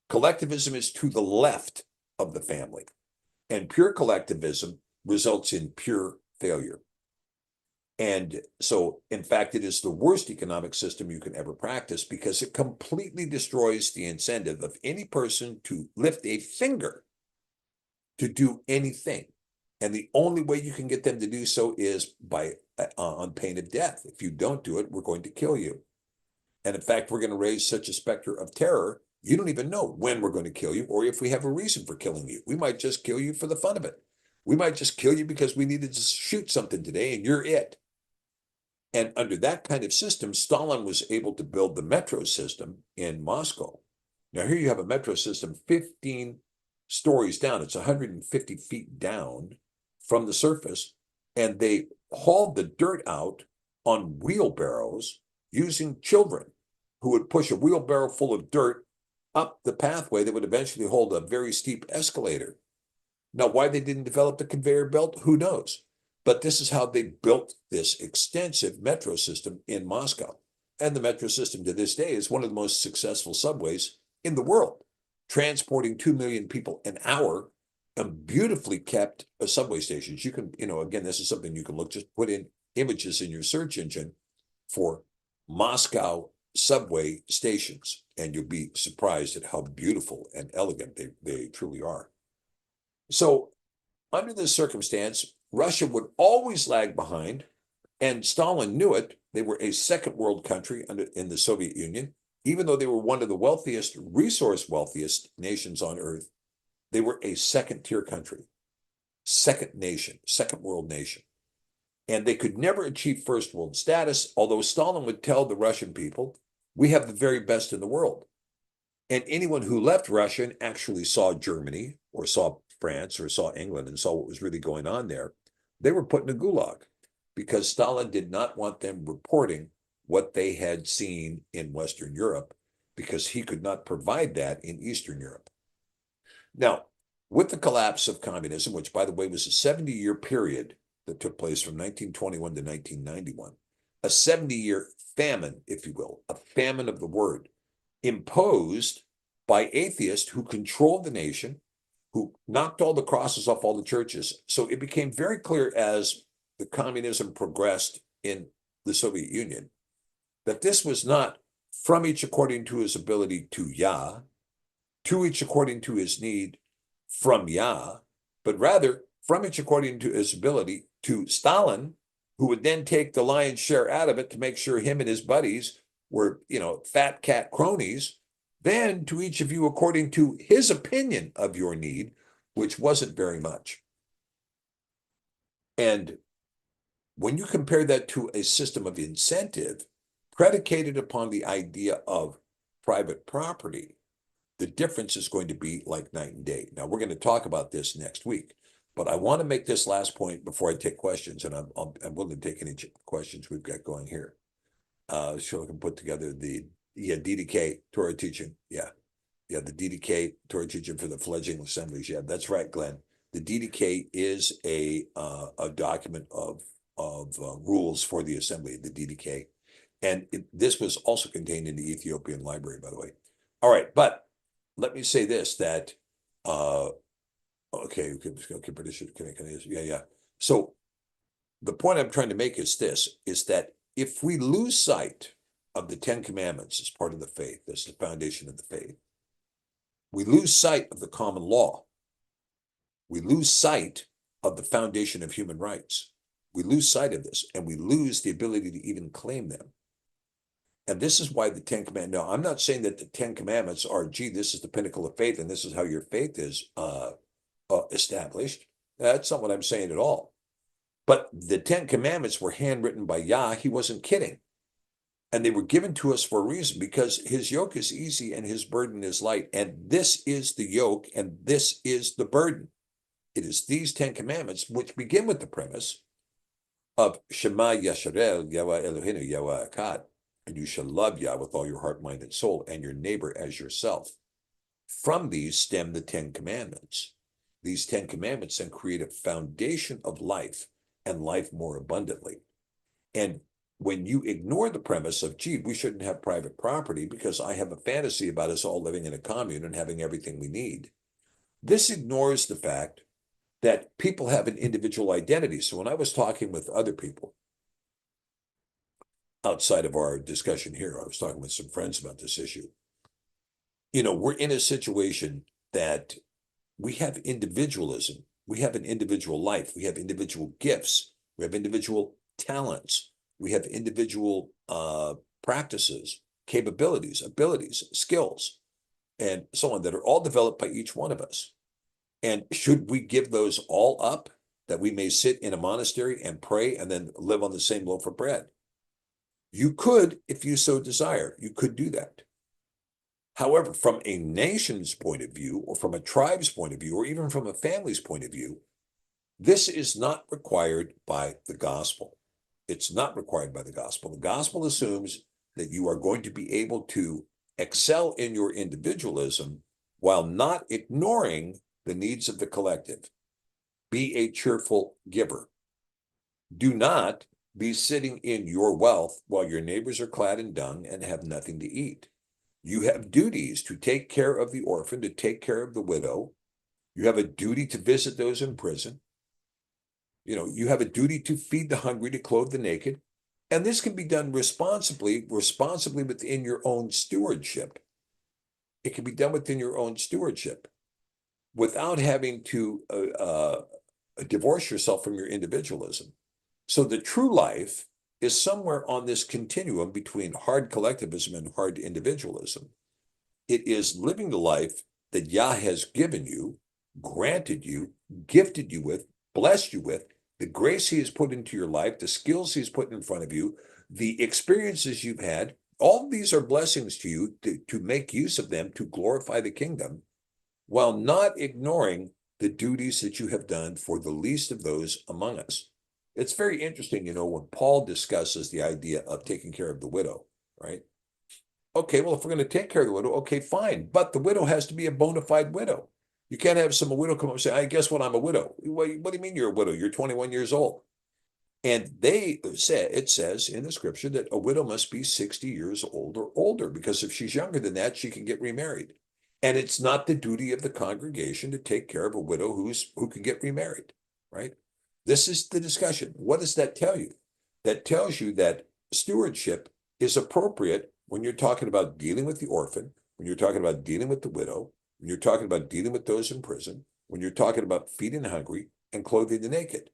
Collectivism is to the left of the family, and pure collectivism results in pure failure. And so, in fact, it is the worst economic system you can ever practice because it completely destroys the incentive of any person to lift a finger to do anything. And the only way you can get them to do so is by on pain of death. If you don't do it, we're going to kill you. And in fact, we're going to raise such a specter of terror, you don't even know when we're going to kill you or if we have a reason for killing you. We might just kill you for the fun of it. We might just kill you because we needed to shoot something today and you're it. And under that kind of system, Stalin was able to build the metro system in Moscow. Now, here you have a metro system 15 stories down. It's 150 feet down from the surface. And they hauled the dirt out on wheelbarrows using children who would push a wheelbarrow full of dirt up the pathway that would eventually hold a very steep escalator. Now, why they didn't develop the conveyor belt, who knows? But this is how they built this extensive metro system in Moscow. And the metro system to this day is one of the most successful subways in the world, transporting 2 million people an hour and beautifully kept subway stations. You can, again, this is something you can look, just put in images in your search engine for Moscow subway stations, and you'll be surprised at how beautiful and elegant they truly are. So under this circumstance, Russia would always lag behind, and Stalin knew it. They were a second world country in the Soviet Union. Even though they were one of the wealthiest, resource wealthiest nations on earth, they were a second tier country, second nation, second world nation. And they could never achieve first world status, although Stalin would tell the Russian people, we have the very best in the world. And anyone who left Russia and actually saw Germany or saw France or saw England and saw what was really going on there, they were put in a gulag because Stalin did not want them reporting what they had seen in Western Europe because he could not provide that in Eastern Europe. Now, with the collapse of communism, which, by the way, was a 70-year period that took place from 1921 to 1991, a 70-year famine, if you will, a famine of the word, imposed by atheists who controlled the nation, who knocked all the crosses off all the churches. So it became very clear as the communism progressed in the Soviet Union that this was not from each according to his ability to Yah, to each according to his need from Yah, but rather from each according to his ability to Stalin, who would then take the lion's share out of it to make sure him and his buddies were, fat cat cronies, then to each of you according to his opinion of your need, which wasn't very much. And when you compare that to a system of incentive predicated upon the idea of private property, the difference is going to be like night and day. Now, we're going to talk about this next week, but I want to make this last point before I take questions, and I'm willing to take any questions we've got going here. So I can put together the DDK Torah teaching. Yeah, the DDK Torah teaching for the fledgling assemblies. Yeah, that's right, Glenn. The DDK is a document of rules for the assembly, the DDK. And this was also contained in the Ethiopian library, by the way. All right, but let me say this, that, okay, yeah. So the point I'm trying to make is this, is that if we lose sight of the Ten Commandments as part of the faith, as the foundation of the faith, we lose sight of the common law. We lose sight of the foundation of human rights. We lose sight of this, and we lose the ability to even claim them. And this is why the Ten Commandments, no, I'm not saying that the Ten Commandments are, gee, this is the pinnacle of faith, and this is how your faith is established. That's not what I'm saying at all. But the Ten Commandments were handwritten by Yah. He wasn't kidding. And they were given to us for a reason, because his yoke is easy and his burden is light. And this is the yoke and this is the burden. It is these 10 commandments, which begin with the premise of Shema Yisrael, Yahweh Eloheinu, Yahweh Echad, and you shall love Yah with all your heart, mind, and soul, and your neighbor as yourself. From these stem the 10 commandments. These 10 commandments then create a foundation of life, and life more abundantly. And when you ignore the premise of, gee, we shouldn't have private property because I have a fantasy about us all living in a commune and having everything we need, this ignores the fact that people have an individual identity. So when I was talking with other people outside of our discussion here, I was talking with some friends about this issue. You know, we're in a situation that we have individualism. We have an individual life. We have individual gifts. We have individual talents. We have individual practices, capabilities, abilities, skills, and so on that are all developed by each one of us. And should we give those all up that we may sit in a monastery and pray and then live on the same loaf of bread? You could, if you so desire, you could do that. However, from a nation's point of view, or from a tribe's point of view, or even from a family's point of view, this is not required by the gospel. It's not required by the gospel. The gospel assumes that you are going to be able to excel in your individualism while not ignoring the needs of the collective. Be a cheerful giver. Do not be sitting in your wealth while your neighbors are clad in dung and have nothing to eat. You have duties to take care of the orphan, to take care of the widow. You have a duty to visit those in prison. You know, you have a duty to feed the hungry, to clothe the naked. And this can be done responsibly within your own stewardship. It can be done within your own stewardship without having to divorce yourself from your individualism. So the true life is somewhere on this continuum between hard collectivism and hard individualism. It is living the life that Yah has given you, granted you, gifted you with, blessed you with, the grace he has put into your life, the skills he's put in front of you, the experiences you've had. All of these are blessings to you to make use of them to glorify the kingdom, while not ignoring the duties that you have done for the least of those among us. It's very interesting, you know, when Paul discusses the idea of taking care of the widow, right? Okay, well, if we're going to take care of the widow, okay, fine. But the widow has to be a bona fide widow. You can't have some widow come up and say, I guess what, I'm a widow. What do you mean you're a widow? You're 21 years old. And it says in the scripture that a widow must be 60 years old or older, because if she's younger than that, she can get remarried. And it's not the duty of the congregation to take care of a widow who can get remarried, right? This is the discussion. What does that tell you? That tells you that stewardship is appropriate when you're talking about dealing with the orphan, when you're talking about dealing with the widow, when you're talking about dealing with those in prison, when you're talking about feeding the hungry and clothing the naked.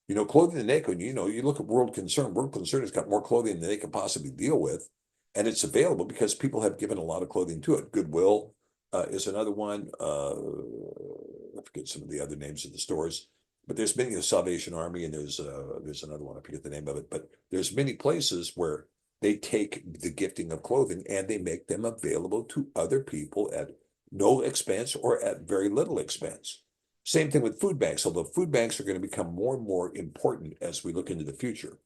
You know, clothing the naked, you know, you look at World Concern has got more clothing than they can possibly deal with. And it's available because people have given a lot of clothing to it. Goodwill is another one. I forget some of the other names of the stores. But there's many, the Salvation Army, and there's another one, I forget the name of it, but there's many places where they take the gifting of clothing and they make them available to other people at no expense or at very little expense. Same thing with food banks, although food banks are going to become more and more important as we look into the future.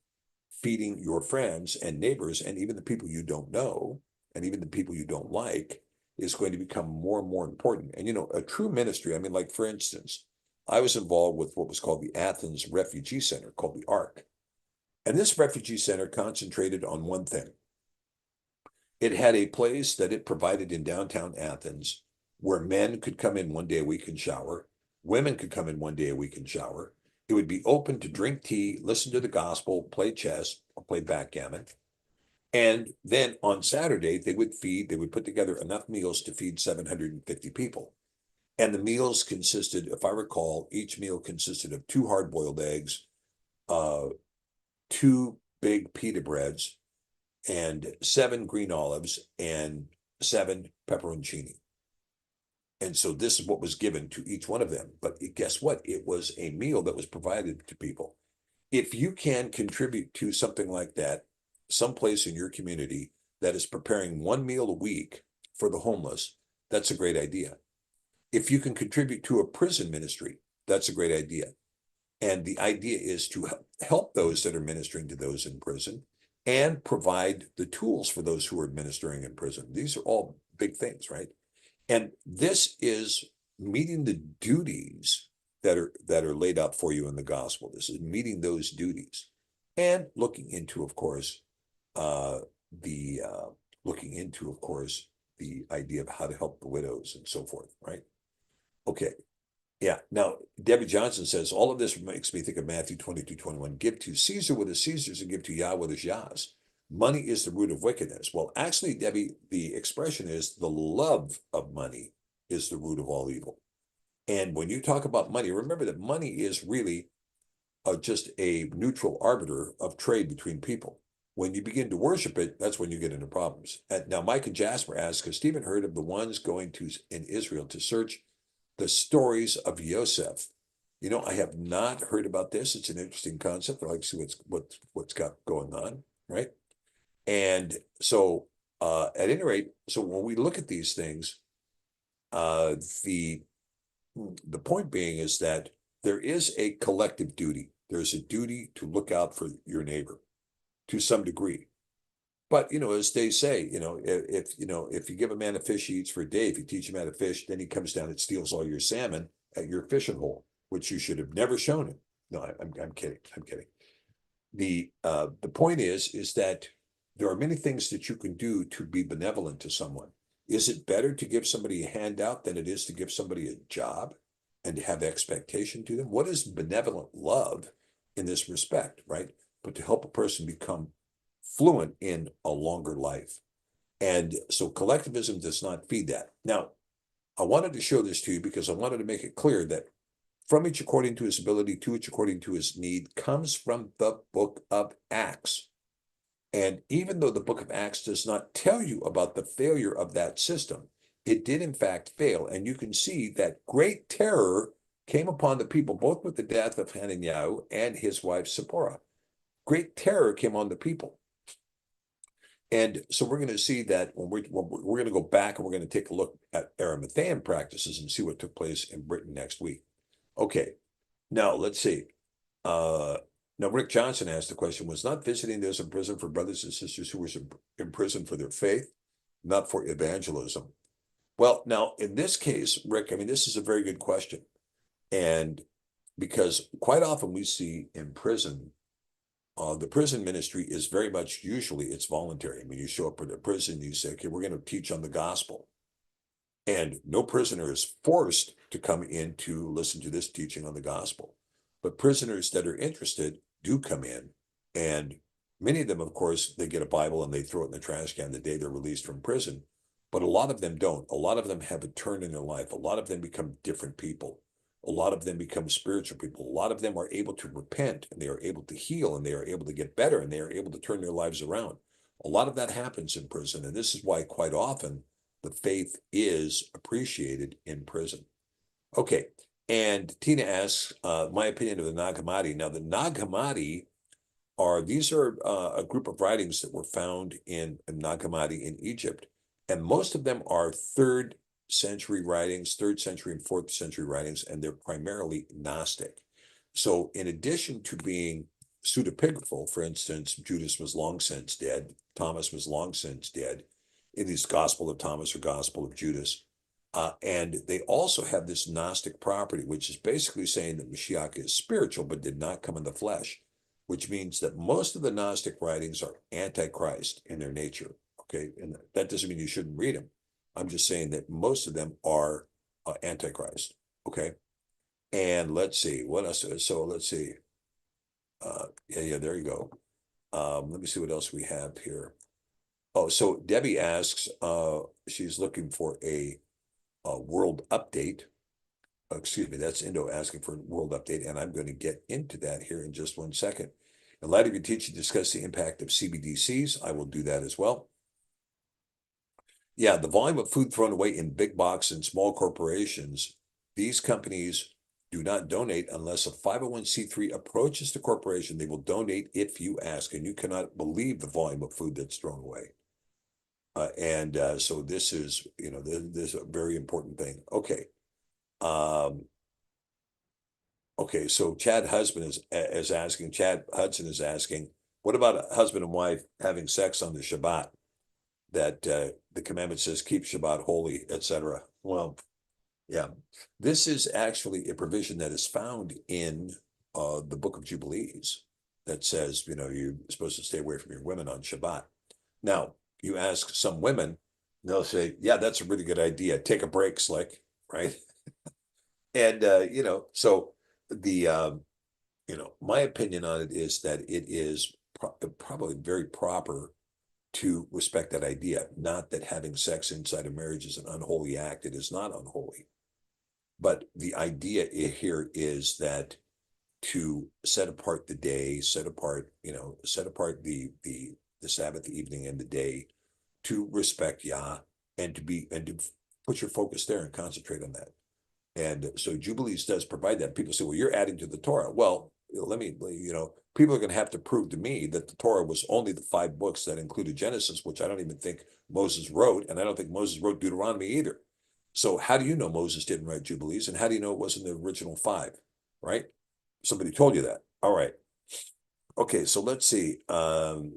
Feeding your friends and neighbors and even the people you don't know and even the people you don't like is going to become more and more important. And, you know, a true ministry, I mean, like, for instance, I was involved with what was called the Athens Refugee Center, called the ARC. And this refugee center concentrated on one thing. It had a place that it provided in downtown Athens where men could come in one day a week and shower. Women could come in one day a week and shower. It would be open to drink tea, listen to the gospel, play chess, or play backgammon. And then on Saturday, they would put together enough meals to feed 750 people. And the meals consisted, if I recall, each meal consisted of 2 hard-boiled eggs, 2 big pita breads, and 7 green olives, and 7 pepperoncini. And so this is what was given to each one of them. But guess what? It was a meal that was provided to people. If you can contribute to something like that, someplace in your community that is preparing 1 meal a week for the homeless, that's a great idea. If you can contribute to a prison ministry, that's a great idea. And the idea is to help those that are ministering to those in prison and provide the tools for those who are ministering in prison. These are all big things, right? And this is meeting the duties that are laid out for you in the gospel. This is meeting those duties and looking into, of course, the idea of how to help the widows and so forth, right? Okay. Yeah. Now, Debbie Johnson says, all of this makes me think of Matthew 22:21. Give to Caesar what is Caesar's and give to Yah what is Yah's. Money is the root of wickedness. Well, actually, Debbie, the expression is the love of money is the root of all evil. And when you talk about money, remember that money is really just a neutral arbiter of trade between people. When you begin to worship it, that's when you get into problems. Now, Mike and Jasper ask, has Stephen heard of the ones going to in Israel to search the stories of Yosef? You know, I have not heard about this. It's an interesting concept. I'd like to see what's got going on, right? And so, at any rate, so when we look at these things, the point being is that there is a collective duty. There's a duty to look out for your neighbor to some degree. But, you know, as they say, you know, if you give a man a fish, he eats for a day. If you teach him how to fish, then he comes down and steals all your salmon at your fishing hole, which you should have never shown him. No, I'm kidding. I'm kidding. The point is that there are many things that you can do to be benevolent to someone. Is it better to give somebody a handout than it is to give somebody a job and to have expectation to them? What is benevolent love in this respect, right? But to help a person become fluent in a longer life. And so collectivism does not feed that. Now, I wanted to show this to you because I wanted to make it clear that from each according to his ability, to each according to his need, comes from the book of Acts. And even though the book of Acts does not tell you about the failure of that system, it did in fact fail. And you can see that great terror came upon the people, both with the death of Hananiah and his wife Zipporah. Great terror came on the people. And so we're going to see that when we're going to go back and we're going to take a look at A'rama'thean practices and see what took place in Britain next week. Okay, now let's see. Now, Rick Johnson asked the question, was not visiting those in prison for brothers and sisters who were in prison for their faith, not for evangelism? Well, now, in this case, Rick, I mean, this is a very good question. And because quite often we see in prison, the prison ministry is very much, usually it's voluntary. I mean, you show up at a prison, you say, okay, we're going to teach on the gospel. And no prisoner is forced to come in to listen to this teaching on the gospel. But prisoners that are interested do come in. And many of them, of course, they get a Bible and they throw it in the trash can the day they're released from prison. But a lot of them don't. A lot of them have a turn in their life. A lot of them become different people. A lot of them become spiritual people. A lot of them are able to repent and they are able to heal and they are able to get better and they are able to turn their lives around. A lot of that happens in prison. And this is why quite often the faith is appreciated in prison. Okay. And Tina asks, my opinion of the Nag Hammadi. Now, the Nag Hammadi these are a group of writings that were found in Nag Hammadi in Egypt. And most of them are 3rd century writings, 3rd century and 4th century writings, and they're primarily Gnostic. So in addition to being pseudepigraphal, for instance, Judas was long since dead, Thomas was long since dead, in this Gospel of Thomas or Gospel of Judas. And they also have this Gnostic property, which is basically saying that Mashiach is spiritual, but did not come in the flesh, which means that most of the Gnostic writings are antichrist in their nature. Okay. And that doesn't mean you shouldn't read them. I'm just saying that most of them are antichrist. Okay. And let's see what else. So let's see. Yeah, there you go. Let me see what else we have here. Oh, so Debbie asks, she's looking for a world update. Excuse me, that's Indo asking for a world update, and I'm going to get into that here in just 1 second. In light of your teaching, discuss the impact of CBDCs. I will do that as well. Yeah, the volume of food thrown away in big box and small corporations, these companies do not donate unless a 501c3 approaches the corporation. They will donate if you ask, and you cannot believe the volume of food that's thrown away. So this is, this is a very important thing. Okay. Okay, so Chad Hudson is asking, what about a husband and wife having sex on the Shabbat? That the commandment says keep Shabbat holy, etc. Well, yeah, this is actually a provision that is found in the Book of Jubilees that says, you're supposed to stay away from your women on Shabbat. Now, you ask some women, they'll say, yeah, that's a really good idea. Take a break, Slick, right? And so the my opinion on it is that it is probably very proper to respect that idea. Not that having sex inside of marriage is an unholy act. It is not unholy. But the idea here is that to set apart the day, set apart the Sabbath evening and the day to respect Yah and to put your focus there and concentrate on that. And so Jubilees does provide that. People say, well, you're adding to the Torah. Well, people are going to have to prove to me that the Torah was only the 5 books that included Genesis, which I don't even think Moses wrote. And I don't think Moses wrote Deuteronomy either. So how do you know Moses didn't write Jubilees? And how do you know it wasn't the original 5, right? Somebody told you that. All right. Okay, so let's see. Paul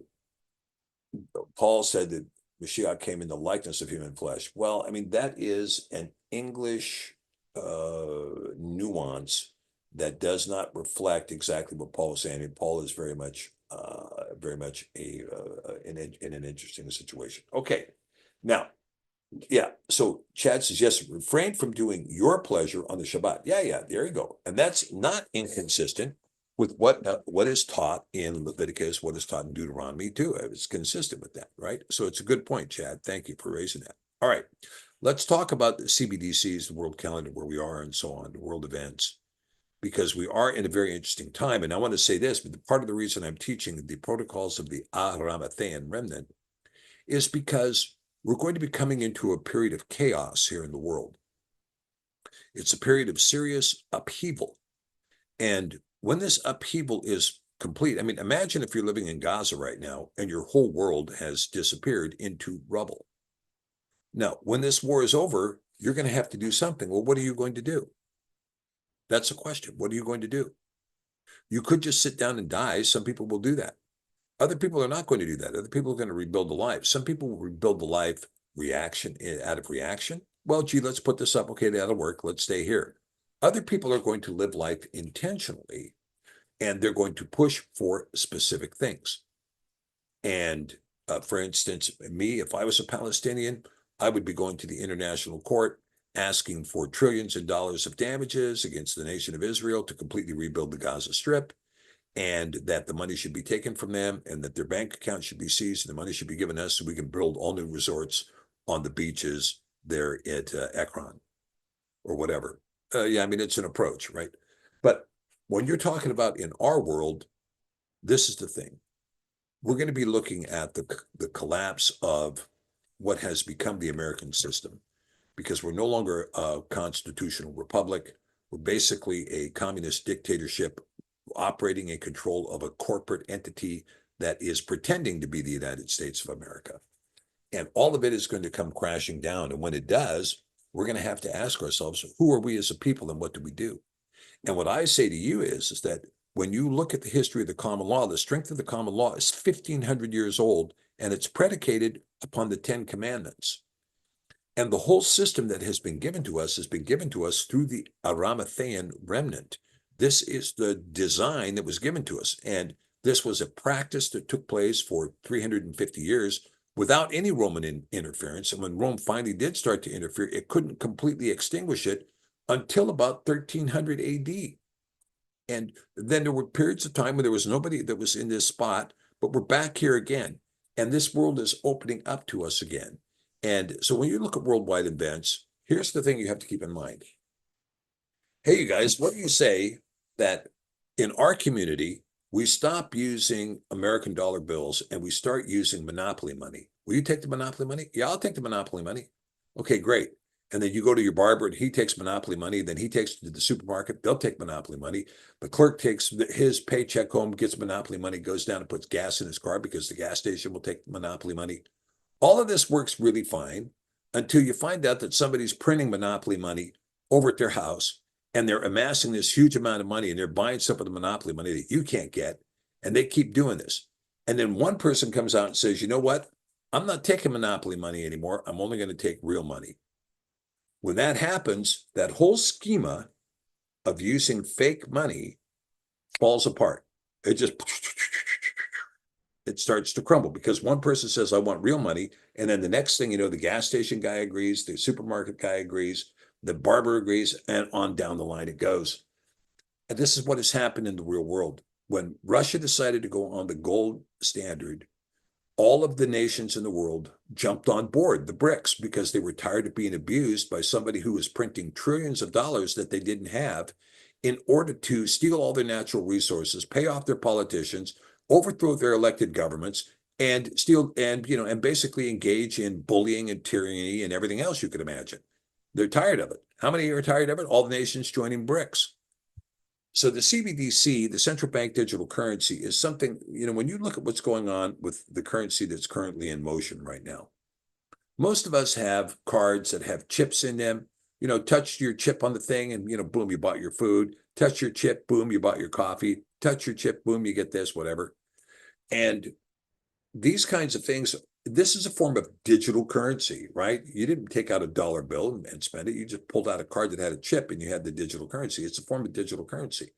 said that Mashiach came in the likeness of human flesh. Well, I mean, that is an English nuance that does not reflect exactly what Paul is saying. I mean, Paul is very much in an interesting situation. Okay, now, yeah. So Chad says yes. Refrain from doing your pleasure on the Shabbat. Yeah. There you go. And that's not inconsistent with what is taught in Leviticus, what is taught in Deuteronomy too. It's consistent with that, right? So it's a good point, Chad. Thank you for raising that. All right. Let's talk about the CBDCs, the world calendar, where we are and so on, the world events, because we are in a very interesting time. And I want to say this, but part of the reason I'm teaching the protocols of the A'rama'thean Remnant is because we're going to be coming into a period of chaos here in the world. It's a period of serious upheaval. And when this upheaval is complete, I mean, imagine if you're living in Gaza right now and your whole world has disappeared into rubble. Now, when this war is over, you're going to have to do something. Well, what are you going to do? That's the question. What are you going to do? You could just sit down and die. Some people will do that. Other people are not going to do that. Other people are going to rebuild the life. Some people will rebuild the life out of reaction. Well, gee, let's put this up. Okay, that'll work. Let's stay here. Other people are going to live life intentionally, and they're going to push for specific things. And for instance, me, if I was a Palestinian, I would be going to the international court asking for trillions of dollars of damages against the nation of Israel to completely rebuild the Gaza Strip, and that the money should be taken from them and that their bank account should be seized and the money should be given us so we can build all new resorts on the beaches there at Ekron or whatever. Yeah, I mean, it's an approach, right? But when you're talking about in our world, this is the thing. We're going to be looking at the collapse of what has become the American system, because we're no longer a constitutional republic. We're basically a communist dictatorship operating in control of a corporate entity that is pretending to be the United States of America. And all of it is going to come crashing down. And when it does, we're going to have to ask ourselves, who are we as a people and what do we do? And what I say to you is that when you look at the history of the common law, the strength of the common law is 1,500 years old, and it's predicated upon the 10 Commandments. And the whole system that has been given to us through the A'rama'thean Remnant. This is the design that was given to us. And this was a practice that took place for 350 years without any Roman interference. And when Rome finally did start to interfere, it couldn't completely extinguish it until about 1300 AD. And then there were periods of time when there was nobody that was in this spot, but we're back here again. And this world is opening up to us again. And so when you look at worldwide events, here's the thing you have to keep in mind. Hey, you guys, what do you say that in our community, we stop using American dollar bills and we start using monopoly money? Will you take the monopoly money? Yeah, I'll take the monopoly money. Okay, great. And then you go to your barber and he takes monopoly money. Then he takes to the supermarket. They'll take monopoly money. The clerk takes his paycheck home, gets monopoly money, goes down and puts gas in his car because the gas station will take monopoly money. All of this works really fine until you find out that somebody's printing monopoly money over at their house and they're amassing this huge amount of money and they're buying stuff with the monopoly money that you can't get. And they keep doing this. And then one person comes out and says, you know what? I'm not taking monopoly money anymore. I'm only going to take real money. When that happens, that whole schema of using fake money falls apart. It starts to crumble because one person says, I want real money. And then the next thing you know, the gas station guy agrees, the supermarket guy agrees, the barber agrees, and on down the line it goes. And this is what has happened in the real world. When Russia decided to go on the gold standard, all of the nations in the world jumped on board, the BRICS, because they were tired of being abused by somebody who was printing trillions of dollars that they didn't have in order to steal all their natural resources, pay off their politicians, overthrow their elected governments, and steal and basically engage in bullying and tyranny and everything else you could imagine. They're tired of it. How many are tired of it? All the nations joining BRICS. So the CBDC, the central bank digital currency, is something, when you look at what's going on with the currency that's currently in motion right now, most of us have cards that have chips in them. Touch your chip on the thing and, boom, you bought your food. Touch your chip, boom, you bought your coffee. Touch your chip, boom, you get this, whatever. And these kinds of things, this is a form of digital currency, right? You didn't take out a dollar bill and spend it. You just pulled out a card that had a chip and you had the digital currency. It's a form of digital currency.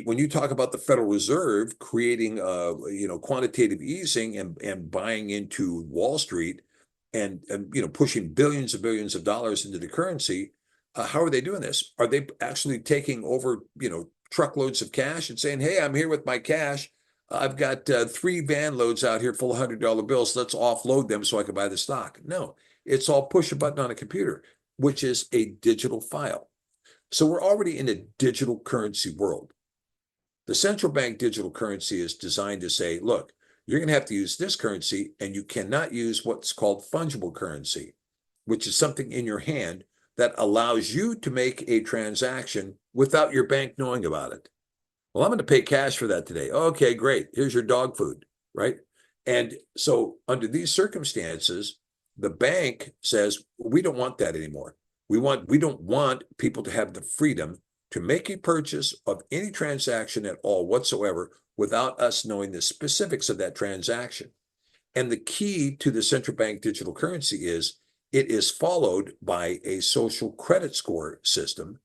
When you talk about the Federal Reserve creating, quantitative easing and buying into Wall Street and pushing billions and billions of dollars into the currency, how are they doing this? Are they actually taking over, truckloads of cash and saying, hey, I'm here with my cash. I've got 3 van loads out here full of $100 bills. Let's offload them so I can buy the stock. No, it's all push a button on a computer, which is a digital file. So we're already in a digital currency world. The central bank digital currency is designed to say, look, you're going to have to use this currency and you cannot use what's called fungible currency, which is something in your hand that allows you to make a transaction without your bank knowing about it. Well, I'm going to pay cash for that today. Okay, great. Here's your dog food, right? And so under these circumstances, the bank says, we don't want that anymore. We don't want people to have the freedom to make a purchase of any transaction at all whatsoever without us knowing the specifics of that transaction. And the key to the central bank digital currency is it is followed by a social credit score system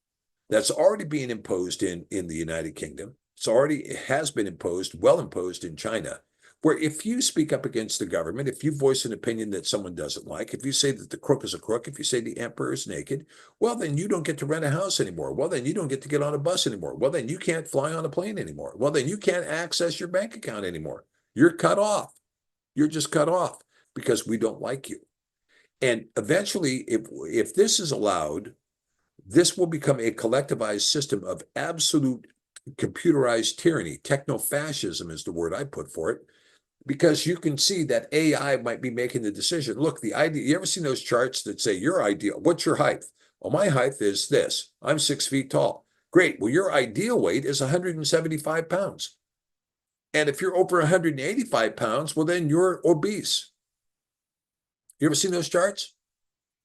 that's already being imposed in the United Kingdom. It has been imposed, well imposed in China, where if you speak up against the government, if you voice an opinion that someone doesn't like, if you say that the crook is a crook, if you say the emperor is naked, well, then you don't get to rent a house anymore. Well, then you don't get to get on a bus anymore. Well, then you can't fly on a plane anymore. Well, then you can't access your bank account anymore. You're cut off. You're just cut off because we don't like you. And eventually, if this is allowed, this will become a collectivized system of absolute computerized tyranny. Techno-fascism is the word I put for it, because you can see that AI might be making the decision. Look, the idea, you ever seen those charts that say your ideal, what's your height? Well, my height is this. I'm 6 feet tall. Great. Well, your ideal weight is 175 pounds. And if you're over 185 pounds, well, then you're obese. You ever seen those charts?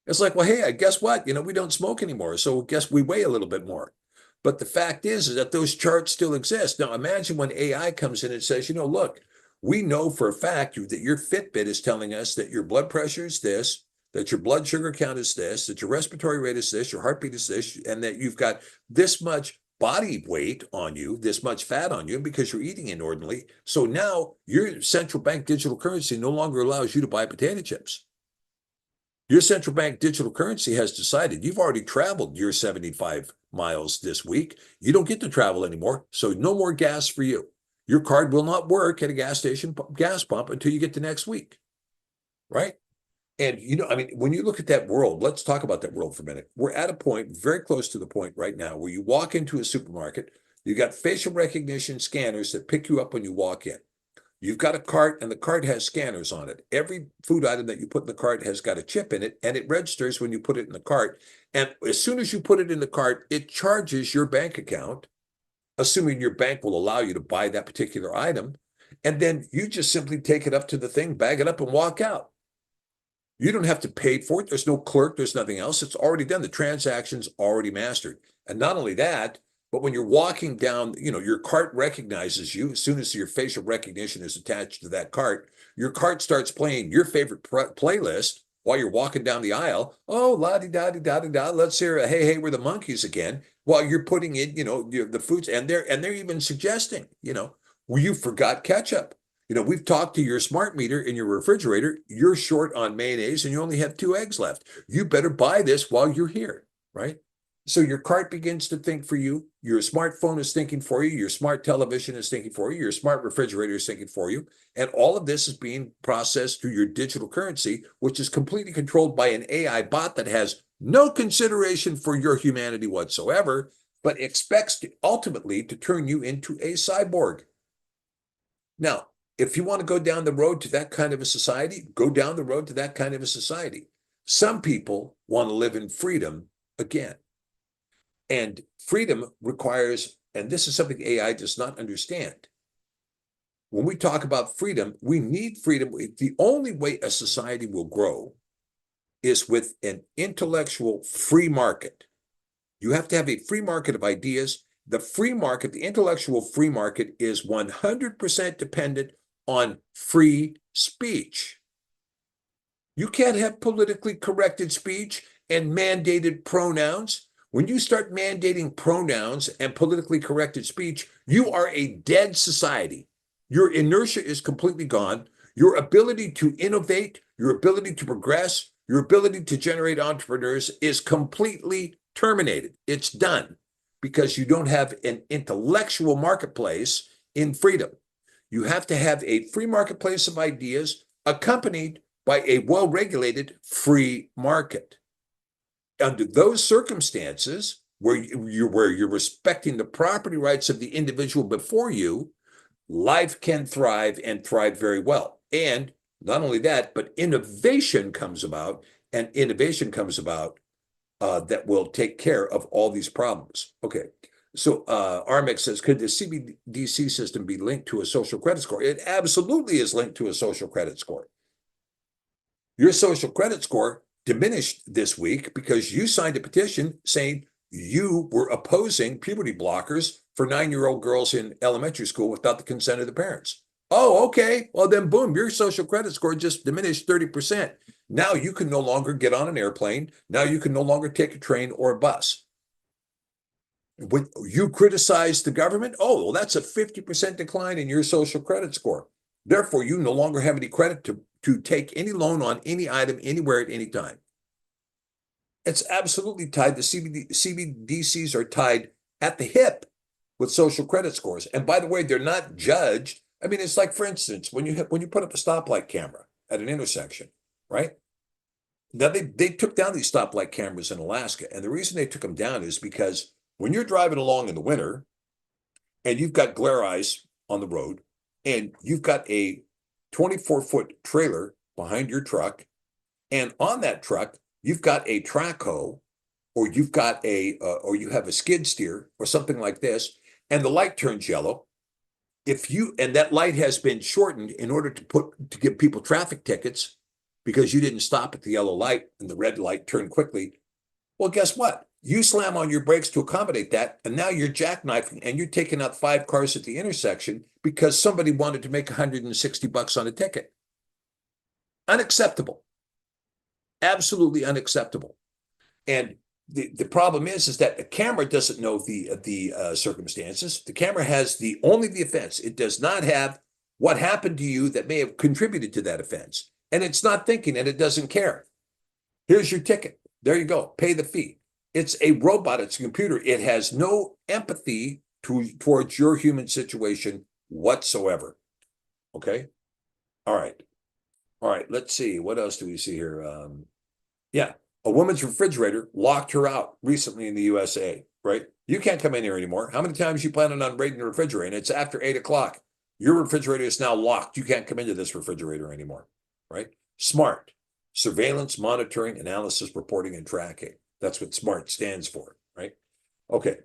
It's like, well, hey, guess what? We don't smoke anymore. So guess we weigh a little bit more. But the fact is that those charts still exist. Now, imagine when AI comes in and says, look, we know for a fact that your Fitbit is telling us that your blood pressure is this, that your blood sugar count is this, that your respiratory rate is this, your heartbeat is this, and that you've got this much body weight on you, this much fat on you because you're eating inordinately. So now your central bank digital currency no longer allows you to buy potato chips. Your central bank digital currency has decided you've already traveled your 75 miles this week. You don't get to travel anymore, so no more gas for you. Your card will not work at a gas station gas pump until you get to next week, right? And, I mean, when you look at that world, let's talk about that world for a minute. We're at a point very close to the point right now where you walk into a supermarket, you got facial recognition scanners that pick you up when you walk in. You've got a cart, and the cart has scanners on it. Every food item that you put in the cart has got a chip in it, and it registers when you put it in the cart. And as soon as you put it in the cart, it charges your bank account, assuming your bank will allow you to buy that particular item. And then you just simply take it up to the thing, bag it up, and walk out. You don't have to pay for it. There's no clerk. There's nothing else. It's already done. The transaction's already mastered. And not only that, but when you're walking down, your cart recognizes you. As soon as your facial recognition is attached to that cart, your cart starts playing your favorite playlist while you're walking down the aisle. Oh, la-di-da-di-da-di-da. Let's hear Hey, Hey, We're the Monkeys again. While you're putting in, the foods. And they're even suggesting, well, you forgot ketchup. We've talked to your smart meter in your refrigerator. You're short on mayonnaise and you only have 2 eggs left. You better buy this while you're here, right? So your cart begins to think for you. Your smartphone is thinking for you. Your smart television is thinking for you. Your smart refrigerator is thinking for you. And all of this is being processed through your digital currency, which is completely controlled by an AI bot that has no consideration for your humanity whatsoever, but expects to ultimately to turn you into a cyborg. Now, if you want to go down the road to that kind of a society, go down the road to that kind of a society. Some people want to live in freedom again. And freedom requires, and this is something AI does not understand. When we talk about freedom, we need freedom. The only way a society will grow is with an intellectual free market. You have to have a free market of ideas. The free market, the intellectual free market, is 100% dependent on free speech. You can't have politically corrected speech and mandated pronouns. When you start mandating pronouns and politically corrected speech, you are a dead society. Your inertia is completely gone. Your ability to innovate, your ability to progress, your ability to generate entrepreneurs is completely terminated. It's done because you don't have an intellectual marketplace in freedom. You have to have a free marketplace of ideas accompanied by a well-regulated free market. Under those circumstances, where you're respecting the property rights of the individual before you, life can thrive and thrive very well. And not only that, but innovation comes about, and innovation comes about that will take care of all these problems. Okay. So Armex says, could the CBDC system be linked to a social credit score? It absolutely is linked to a social credit score. Your social credit score diminished this week because you signed a petition saying you were opposing puberty blockers for 9-year-old girls in elementary school without the consent of the parents. Oh, okay. Well, then boom, your social credit score just diminished 30%. Now you can no longer get on an airplane. Now you can no longer take a train or a bus. When you criticize the government, oh, well, that's a 50% decline in your social credit score. Therefore, you no longer have any credit to take any loan on any item anywhere at any time. It's absolutely tied. The CBDCs are tied at the hip with social credit scores. And by the way, they're not judged. I mean, it's like, for instance, when you put up a stoplight camera at an intersection, right? Now, they took down these stoplight cameras in Alaska. And the reason they took them down is because when you're driving along in the winter and you've got glare eyes on the road and you've got a 24-foot trailer behind your truck, and on that truck, you've got a track hoe, or you've got or you have a skid steer or something like this, and the light turns yellow. And that light has been shortened in order to give people traffic tickets because you didn't stop at the yellow light and the red light turned quickly. Well, guess what? You slam on your brakes to accommodate that, and now you're jackknifing and you're taking out 5 cars at the intersection because somebody wanted to make $160 on a ticket. Unacceptable. Absolutely unacceptable. And the problem is that the camera doesn't know the circumstances. The camera has only the offense. It does not have what happened to you that may have contributed to that offense. And it's not thinking, and it doesn't care. Here's your ticket. There you go. Pay the fee. It's a robot. It's a computer. It has no empathy towards your human situation whatsoever. Okay. All right. All right. Let's see. What else do we see here? Yeah. A woman's refrigerator locked her out recently in the USA, right? You can't come in here anymore. How many times you planning on raiding the refrigerator? And it's after 8 o'clock. Your refrigerator is now locked. You can't come into this refrigerator anymore, right? SMART, surveillance, monitoring, analysis, reporting, and tracking. That's what SMART stands for, right? Okay.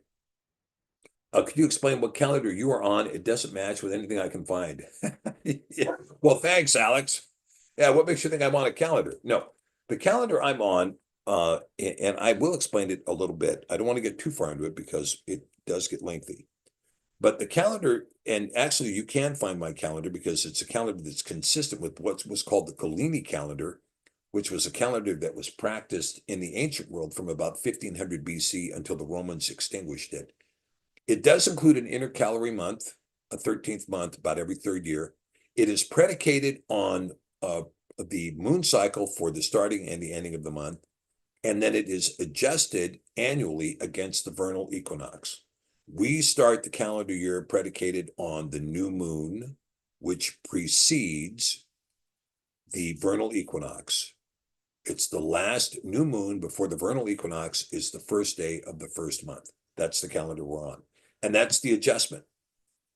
Could you explain what calendar you are on? It doesn't match with anything I can find. Yeah. Well, thanks, Alex. Yeah, what makes you think I'm on a calendar? No, the calendar I'm on, and I will explain it a little bit. I don't want to get too far into it because it does get lengthy. But the calendar, and actually you can find my calendar because it's a calendar that's consistent with what was called the Collini calendar, which was a calendar that was practiced in the ancient world from about 1500 BC until the Romans extinguished it. It does include an intercalary month, a 13th month, about every third year. It is predicated on the moon cycle for the starting and the ending of the month. And then it is adjusted annually against the vernal equinox. We start the calendar year predicated on the new moon, which precedes the vernal equinox. It's the last new moon before the vernal equinox is the first day of the first month. That's the calendar we're on. And that's the adjustment.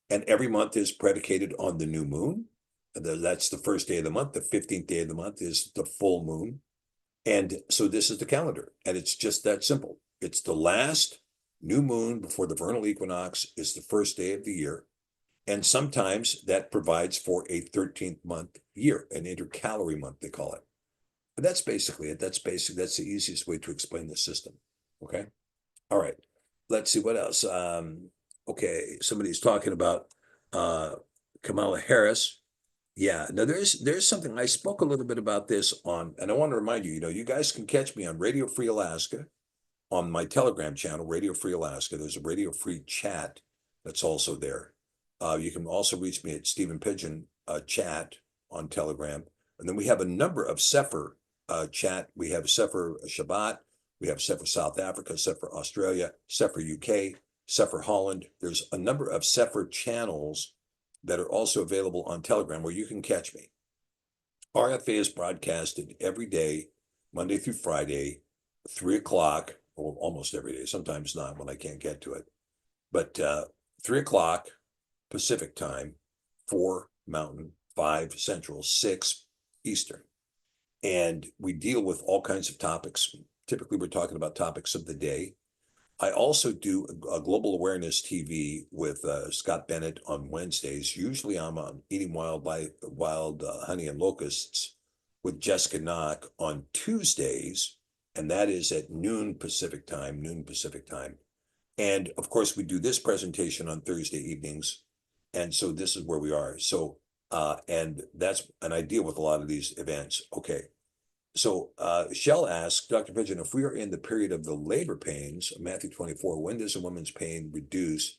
And every month is predicated on the new moon. That's the first day of the month. The 15th day of the month is the full moon. And so this is the calendar. And it's just that simple. It's the last new moon before the vernal equinox is the first day of the year. And sometimes that provides for a 13th month year, an intercalary month, they call it. But that's basically it. That's the easiest way to explain the system. Okay. All right. Let's see what else. Okay, somebody's talking about Kamala Harris. Yeah, now there's something I spoke a little bit about this on, and I want to remind you, you guys can catch me on Radio Free Alaska on my Telegram channel, Radio Free Alaska. There's a Radio Free chat that's also there. You can also reach me at Stephen Pigeon chat on Telegram. And then we have a number of Cepher chat. We have Cepher Shabbat. We have Cepher South Africa, Cepher Australia, Cepher UK, Cepher Holland. There's a number of Cepher channels that are also available on Telegram where you can catch me. RFA is broadcasted every day, Monday through Friday, 3 o'clock, or almost every day, sometimes not when I can't get to it. But 3 o'clock Pacific time, 4 Mountain, 5 Central, 6 Eastern. And we deal with all kinds of topics. Typically, we're talking about topics of the day. I also do a Global Awareness TV with Scott Bennett on Wednesdays. Usually I'm on Eating Wild Honey and Locusts with Jessica Knock on Tuesdays, and that is at noon Pacific time. And of course, we do this presentation on Thursday evenings. And so this is where we are. So, and that's an idea with a lot of these events. Okay. So Shell asks, Dr. Pigeon, if we are in the period of the labor pains, Matthew 24, when does a woman's pain reduce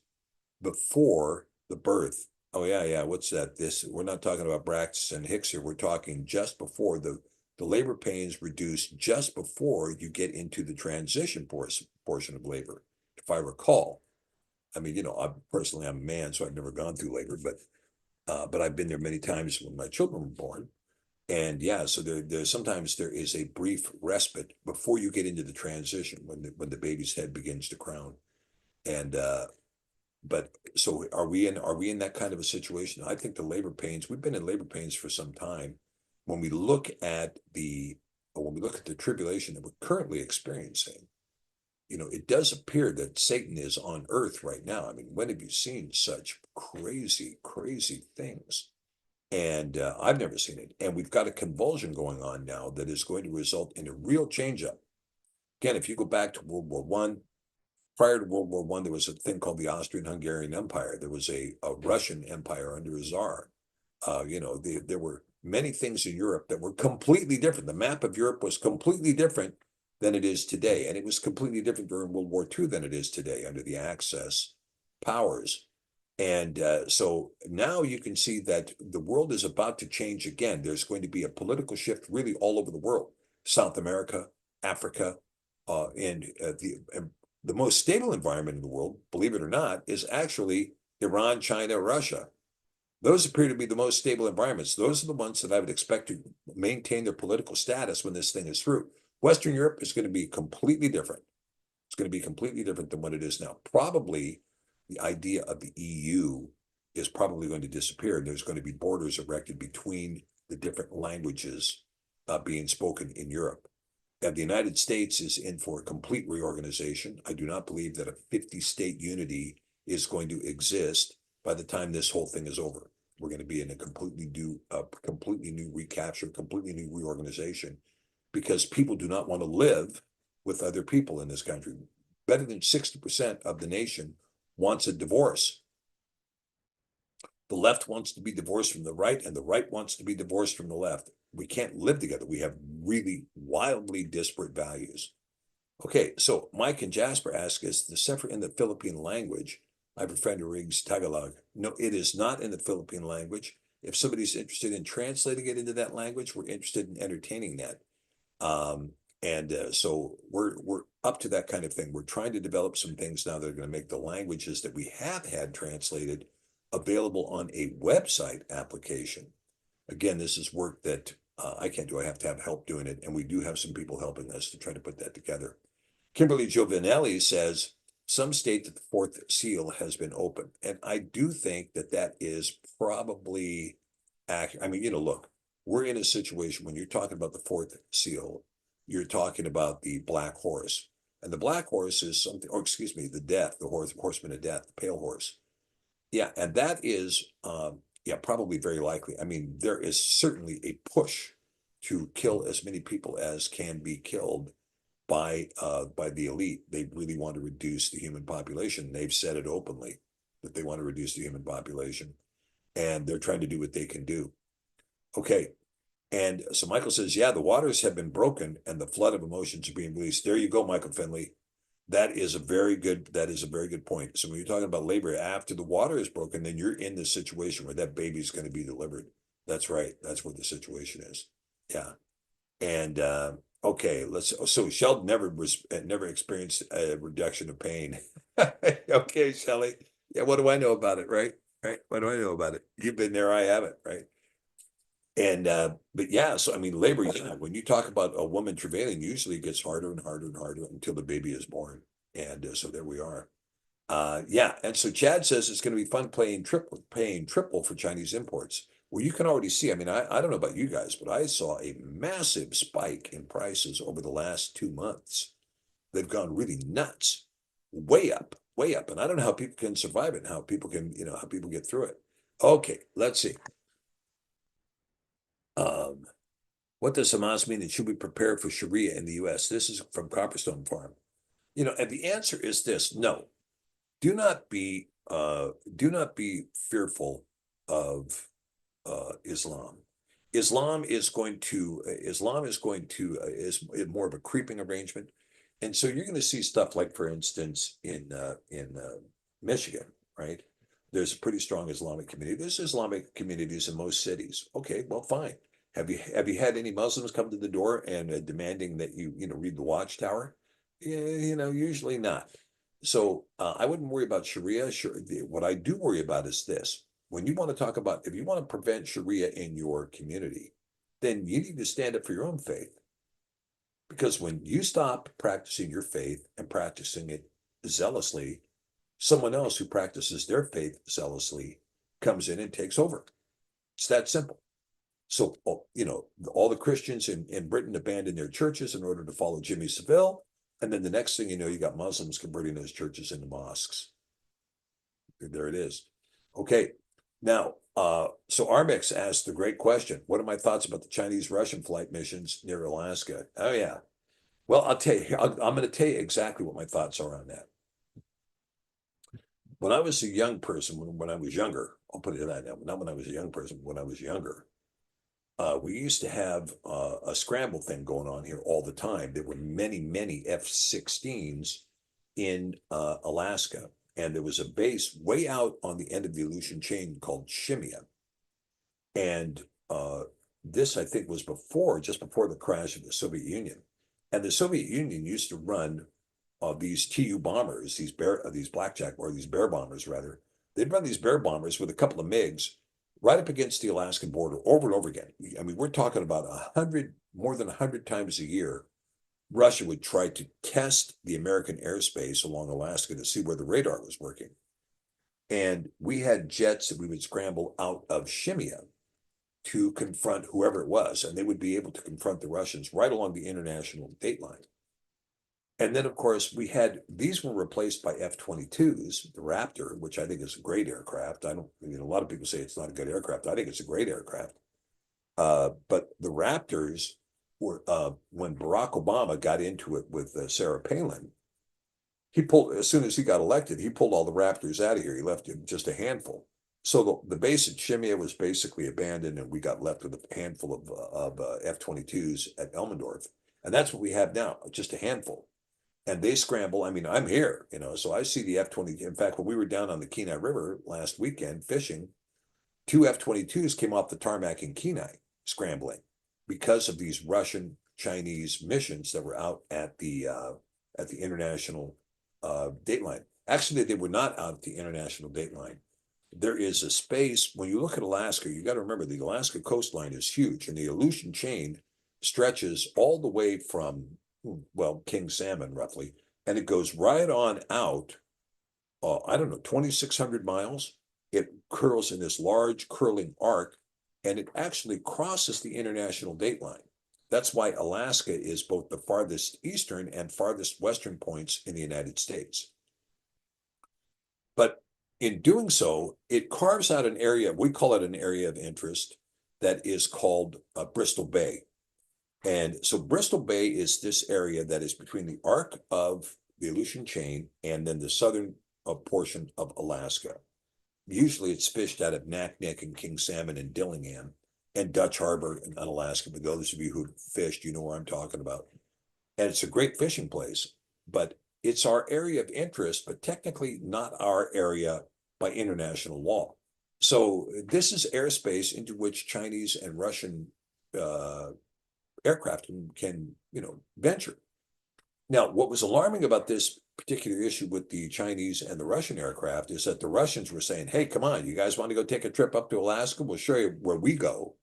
before the birth? Oh, yeah. What's that? We're not talking about Braxton and Hicks here. We're talking just before the labor pains reduce just before you get into the transition portion of labor, if I recall. I mean, I'm a man, so I've never gone through labor, but I've been there many times when my children were born. And yeah, so there's sometimes there is a brief respite before you get into the transition when the baby's head begins to crown. And but so are we in that kind of a situation? I think the labor pains, we've been in labor pains for some time. When we look at the tribulation that we're currently experiencing, it does appear that Satan is on earth right now. I mean, when have you seen such crazy, crazy things? And I've never seen it. And we've got a convulsion going on now that is going to result in a real change-up. Again, if you go back to World War I, prior to World War I, there was a thing called the Austrian-Hungarian Empire. There was a Russian empire under a czar. There were many things in Europe that were completely different. The map of Europe was completely different than it is today. And it was completely different during World War II than it is today under the Axis powers. And so now you can see that the world is about to change again. There's going to be a political shift really all over the world, South America, Africa, and the most stable environment in the world, believe it or not, is actually Iran, China, Russia. Those appear to be the most stable environments. Those are the ones that I would expect to maintain their political status when this thing is through. Western Europe is going to be completely different. It's going to be completely different than what it is now. Probably the idea of the EU is probably going to disappear, and there's going to be borders erected between the different languages being spoken in Europe. And the United States is in for a complete reorganization. I do not believe that a 50-state unity is going to exist by the time this whole thing is over. We're going to be in a completely new recapture, completely new reorganization, because people do not want to live with other people in this country. Better than 60% of the nation wants a divorce. The left wants to be divorced from the right, and the right wants to be divorced from the left. We can't live together. We have really wildly disparate values. Okay, so Mike and Jasper ask us, the Cepher in the Philippine language? I have a friend who reads Tagalog. No, it is not in the Philippine language. If somebody's interested in translating it into that language, we're interested in entertaining that. So we're up to that kind of thing. We're trying to develop some things now that are going to make the languages that we have had translated available on a website application. Again, this is work that I can't do. I have to have help doing it. And we do have some people helping us to try to put that together. Kimberly Giovinelli says, some state that the fourth seal has been opened. And I do think that that is probably accurate. I mean, look, we're in a situation when you're talking about the fourth seal, you're talking about the black horse. And the black horse is something, or excuse me, the death, the horseman of death, the pale horse. Yeah, and that is, probably very likely. I mean, there is certainly a push to kill as many people as can be killed by the elite. They really want to reduce the human population. They've said it openly that they want to reduce the human population, and they're trying to do what they can do. Okay, and so Michael says, yeah, the waters have been broken and the flood of emotions are being released. There you go, Michael Finley. That is a very good point. So when you're talking about labor, after the water is broken, then you're in this situation where that baby's going to be delivered. That's right. That's what the situation is. Yeah. And okay, so Sheldon never experienced a reduction of pain. Okay, Shelley. Yeah, what do I know about it, right? Right. What do I know about it? You've been there, I haven't, right? And but yeah, so I mean, labor, when you talk about a woman travailing, usually it gets harder and harder and harder until the baby is born. And so there we are. Yeah, and so Chad says it's going to be fun paying triple for Chinese imports. Well, you can already see. I mean, I don't know about you guys, but I saw a massive spike in prices over the last 2 months. They've gone really nuts, way up, way up. And I don't know how people can survive it and how people can, how people get through it. Okay, let's see. What does Hamas mean? And should we prepare for Sharia in the U.S.? This is from Copperstone Farm. And the answer is this: no. Do not be fearful of Islam. Islam is more of a creeping arrangement, and so you're going to see stuff like, for instance, in Michigan, right? There's a pretty strong Islamic community. There's Islamic communities in most cities. Okay, well, fine. Have you had any Muslims come to the door and demanding that you read the Watchtower? Yeah, usually not. So I wouldn't worry about Sharia. What I do worry about is this: when you want to talk about, if you want to prevent Sharia in your community, then you need to stand up for your own faith. Because when you stop practicing your faith and practicing it zealously, someone else who practices their faith zealously comes in and takes over. It's that simple. So, all the Christians in Britain abandoned their churches in order to follow Jimmy Savile. And then the next thing you know, you got Muslims converting those churches into mosques. There it is. Okay. Now, so Armix asked the great question: what are my thoughts about the Chinese-Russian flight missions near Alaska? Oh, yeah. Well, I'll tell you, I'm going to tell you exactly what my thoughts are on that. When I was a young person, when I was younger, I'll put it that now, not when I was a young person, when I was younger, we used to have a scramble thing going on here all the time. There were many, many F-16s in Alaska, and there was a base way out on the end of the Aleutian chain called Shimia. And this, I think, was just before the crash of the Soviet Union. And the Soviet Union used to run these Tu bombers, these blackjack, or these bear bombers rather. They'd run these bear bombers with a couple of MiGs right up against the Alaskan border over and over again. I mean, we're talking about more than 100 times a year. Russia would try to test the American airspace along Alaska to see where the radar was working. And we had jets that we would scramble out of Shimia to confront whoever it was, and they would be able to confront the Russians right along the international date line. And then, of course, these were replaced by F-22s, the Raptor, which I think is a great aircraft. A lot of people say it's not a good aircraft. I think it's a great aircraft. But the Raptors were, when Barack Obama got into it with Sarah Palin, as soon as he got elected, he pulled all the Raptors out of here. He left just a handful. So the base at Shimia was basically abandoned, and we got left with a handful of F-22s at Elmendorf. And that's what we have now, just a handful. And they scramble. I mean, I'm here, so I see the F-20. In fact, when we were down on the Kenai River last weekend fishing, 2 F-22s came off the tarmac in Kenai scrambling because of these Russian Chinese missions that were out at the international dateline. Actually, they were not out at the international dateline. There is a space, when you look at Alaska, you got to remember the Alaska coastline is huge, and the Aleutian chain stretches all the way from, well, King Salmon roughly, and it goes right on out, 2,600 miles. It curls in this large curling arc, and it actually crosses the international dateline. That's why Alaska is both the farthest eastern and farthest western points in the United States. But in doing so, it carves out an area, we call it an area of interest, that is called Bristol Bay. And so Bristol Bay is this area that is between the arc of the Aleutian chain and then the southern portion of Alaska. Usually it's fished out of Naknek and King Salmon and Dillingham and Dutch Harbor in Alaska. But those of you who fished, you know where I'm talking about. And it's a great fishing place, but it's our area of interest, but technically not our area by international law. So this is airspace into which Chinese and Russian aircraft can venture. Now, what was alarming about this particular issue with the Chinese and the Russian aircraft is that the Russians were saying, hey, come on, you guys want to go take a trip up to Alaska? We'll show you where we go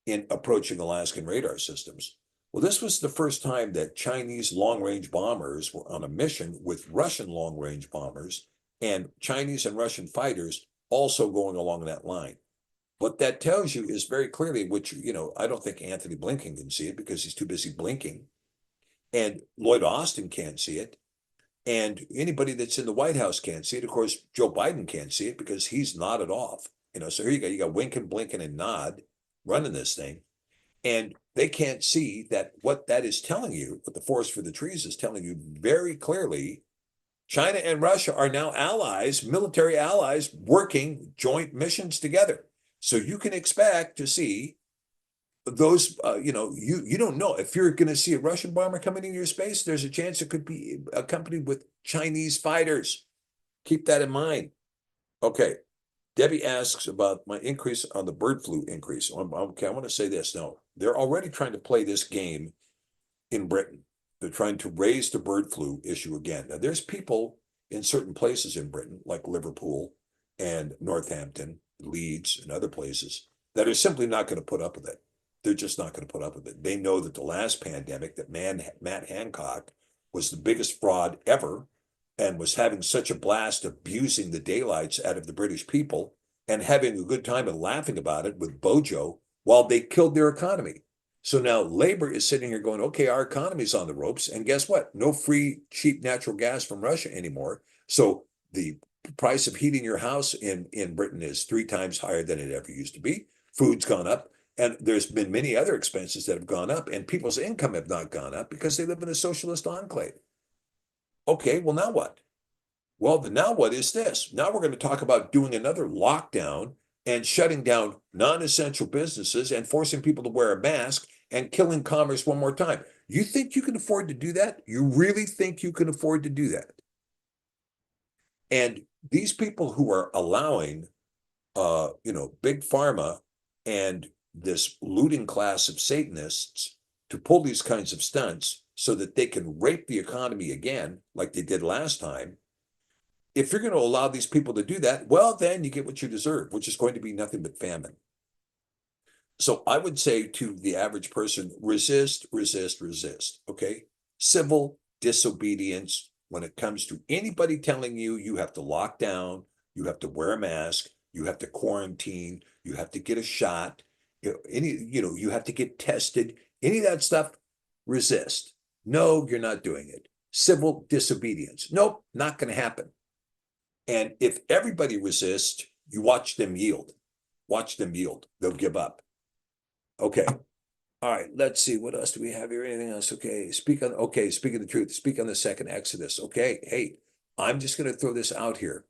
in approaching Alaskan radar systems. Well, this was the first time that Chinese long-range bombers were on a mission with Russian long-range bombers and Chinese and Russian fighters also going along that line. What that tells you is very clearly, which, I don't think Anthony Blinken can see it because he's too busy blinking. And Lloyd Austin can't see it. And anybody that's in the White House can't see it. Of course, Joe Biden can't see it because he's nodded off. So here you got Winkin, Blinken, and Nod running this thing. And they can't see that what that is telling you, what the forest for the trees is telling you very clearly, China and Russia are now allies, military allies, working joint missions together. So you can expect to see those, you don't know. If you're going to see a Russian bomber coming into your space, there's a chance it could be accompanied with Chinese fighters. Keep that in mind. Okay. Debbie asks about my increase on the bird flu increase. Okay, I want to say this. No, they're already trying to play this game in Britain. They're trying to raise the bird flu issue again. Now, there's people in certain places in Britain, like Liverpool and Northampton, Leeds, and other places, that are simply not going to put up with it. They're just not going to put up with it. They know that the last pandemic, that Matt Hancock was the biggest fraud ever and was having such a blast abusing the daylights out of the British people and having a good time and laughing about it with Bojo while they killed their economy. So now Labor is sitting here going, okay, our economy's on the ropes. And guess what? No free, cheap natural gas from Russia anymore. So the price of heating your house in Britain is 3 times higher than it ever used to be. Food's gone up. And there's been many other expenses that have gone up, and people's income have not gone up because they live in a socialist enclave. Okay, well, now what? Well, now what is this? Now we're going to talk about doing another lockdown and shutting down non-essential businesses and forcing people to wear a mask and killing commerce one more time. You think you can afford to do that? You really think you can afford to do that? And these people who are allowing, big pharma and this looting class of Satanists to pull these kinds of stunts so that they can rape the economy again, like they did last time, if you're going to allow these people to do that, well, then you get what you deserve, which is going to be nothing but famine. So I would say to the average person, resist, resist, resist. Okay. Civil disobedience when it comes to anybody telling you you have to lock down, you have to wear a mask, you have to quarantine, you have to get a shot, you have to get tested, any of that stuff, resist. No, you're not doing it. Civil disobedience. Nope, not going to happen. And if everybody resists, you watch them yield. Watch them yield. They'll give up. Okay. All right. Let's see. What else do we have here? Anything else? Okay. Speak of the truth. Speak on the second Exodus. Okay. Hey, I'm just going to throw this out here.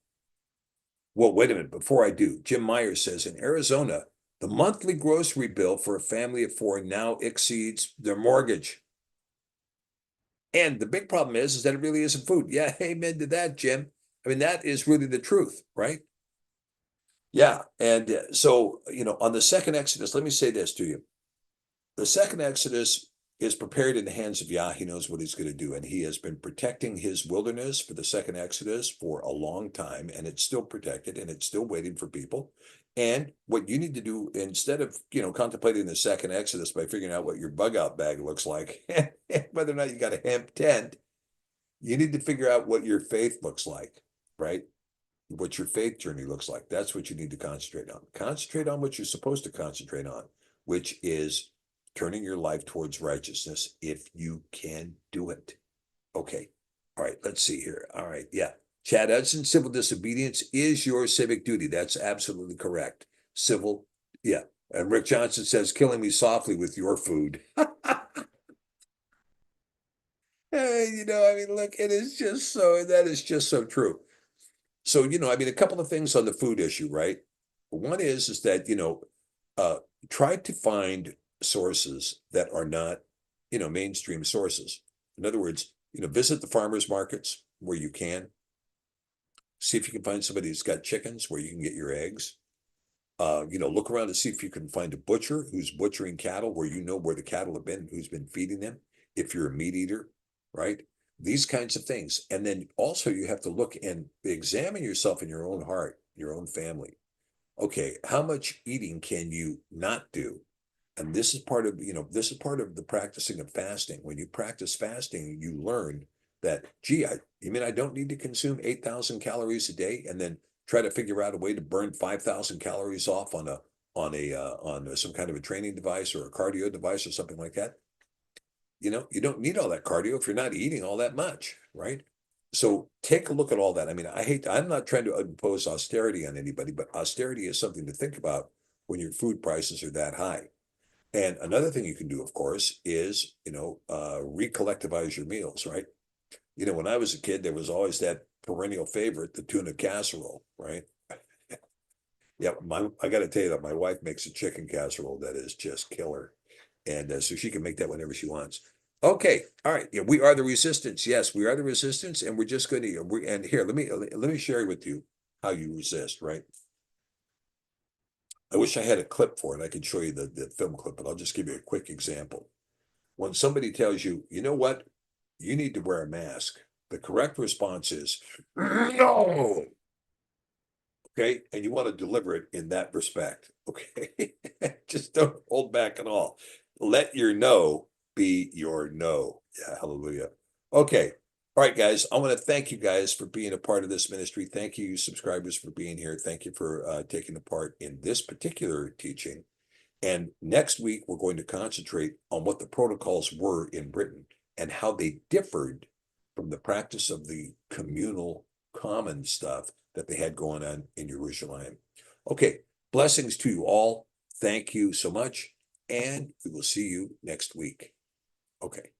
Well, wait a minute. Before I do, Jim Myers says in Arizona, the monthly grocery bill for a family of 4 now exceeds their mortgage. And the big problem is that it really isn't food. Yeah. Amen to that, Jim. I mean, that is really the truth, right? Yeah. And so, on the second Exodus, let me say this to you. The second Exodus is prepared in the hands of Yah. He knows what he's going to do. And he has been protecting his wilderness for the second Exodus for a long time. And it's still protected and it's still waiting for people. And what you need to do, instead of, contemplating the second Exodus by figuring out what your bug out bag looks like, whether or not you got a hemp tent, you need to figure out what your faith looks like, right? What your faith journey looks like. That's what you need to concentrate on. Concentrate on what you're supposed to concentrate on, which is turning your life towards righteousness if you can do it. Okay. All right. Let's see here. All right. Yeah. Chad Hudson, civil disobedience is your civic duty. That's absolutely correct. Civil. Yeah. And Rick Johnson says, killing me softly with your food. Hey, look, that is just so true. So, a couple of things on the food issue, right? One is that, try to find sources that are not, mainstream sources. In other words, visit the farmers markets where you can. See if you can find somebody that's got chickens where you can get your eggs. Look around to see if you can find a butcher who's butchering cattle where you know where the cattle have been, who's been feeding them. If you're a meat eater, right? These kinds of things. And then also you have to look and examine yourself in your own heart, your own family. Okay, how much eating can you not do? And this is part of, the practicing of fasting. When you practice fasting, you learn that, I don't need to consume 8,000 calories a day and then try to figure out a way to burn 5,000 calories off on some kind of a training device or a cardio device or something like that. You don't need all that cardio if you're not eating all that much, right? So take a look at all that. I'm not trying to impose austerity on anybody, but austerity is something to think about when your food prices are that high. And another thing you can do, of course, is, recollectivize your meals, right? When I was a kid, there was always that perennial favorite, the tuna casserole, right? Yeah, I got to tell you that my wife makes a chicken casserole that is just killer. And so she can make that whenever she wants. Okay, all right. Yeah, we are the resistance. Yes, we are the resistance, and we're just going to. And here, let me share with you how you resist. Right. I wish I had a clip for it. I could show you the film clip, but I'll just give you a quick example. When somebody tells you, you know what, you need to wear a mask, the correct response is no. Okay, and you want to deliver it in that respect. Okay, just don't hold back at all. Let your no be your no. Yeah, hallelujah. Okay, all right, guys. I want to thank you guys for being a part of this ministry. Thank you, subscribers, for being here. Thank you for taking a part in this particular teaching. And next week, we're going to concentrate on what the protocols were in Britain and how they differed from the practice of the communal common stuff that they had going on in Yerushalayim. Okay, blessings to you all. Thank you so much. And we will see you next week. Okay.